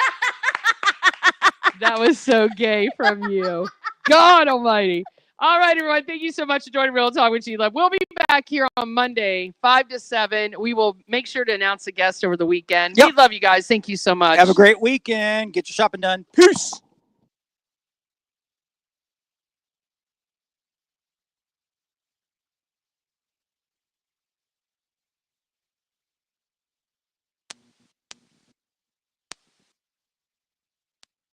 That was so gay from you. God almighty. All right, everyone. Thank you so much for joining Real Talk with G-Love. We'll be back here on Monday, 5 to 7. We will make sure to announce a guest over the weekend. Yep. We love you guys. Thank you so much. Have a great weekend. Get your shopping done. Peace.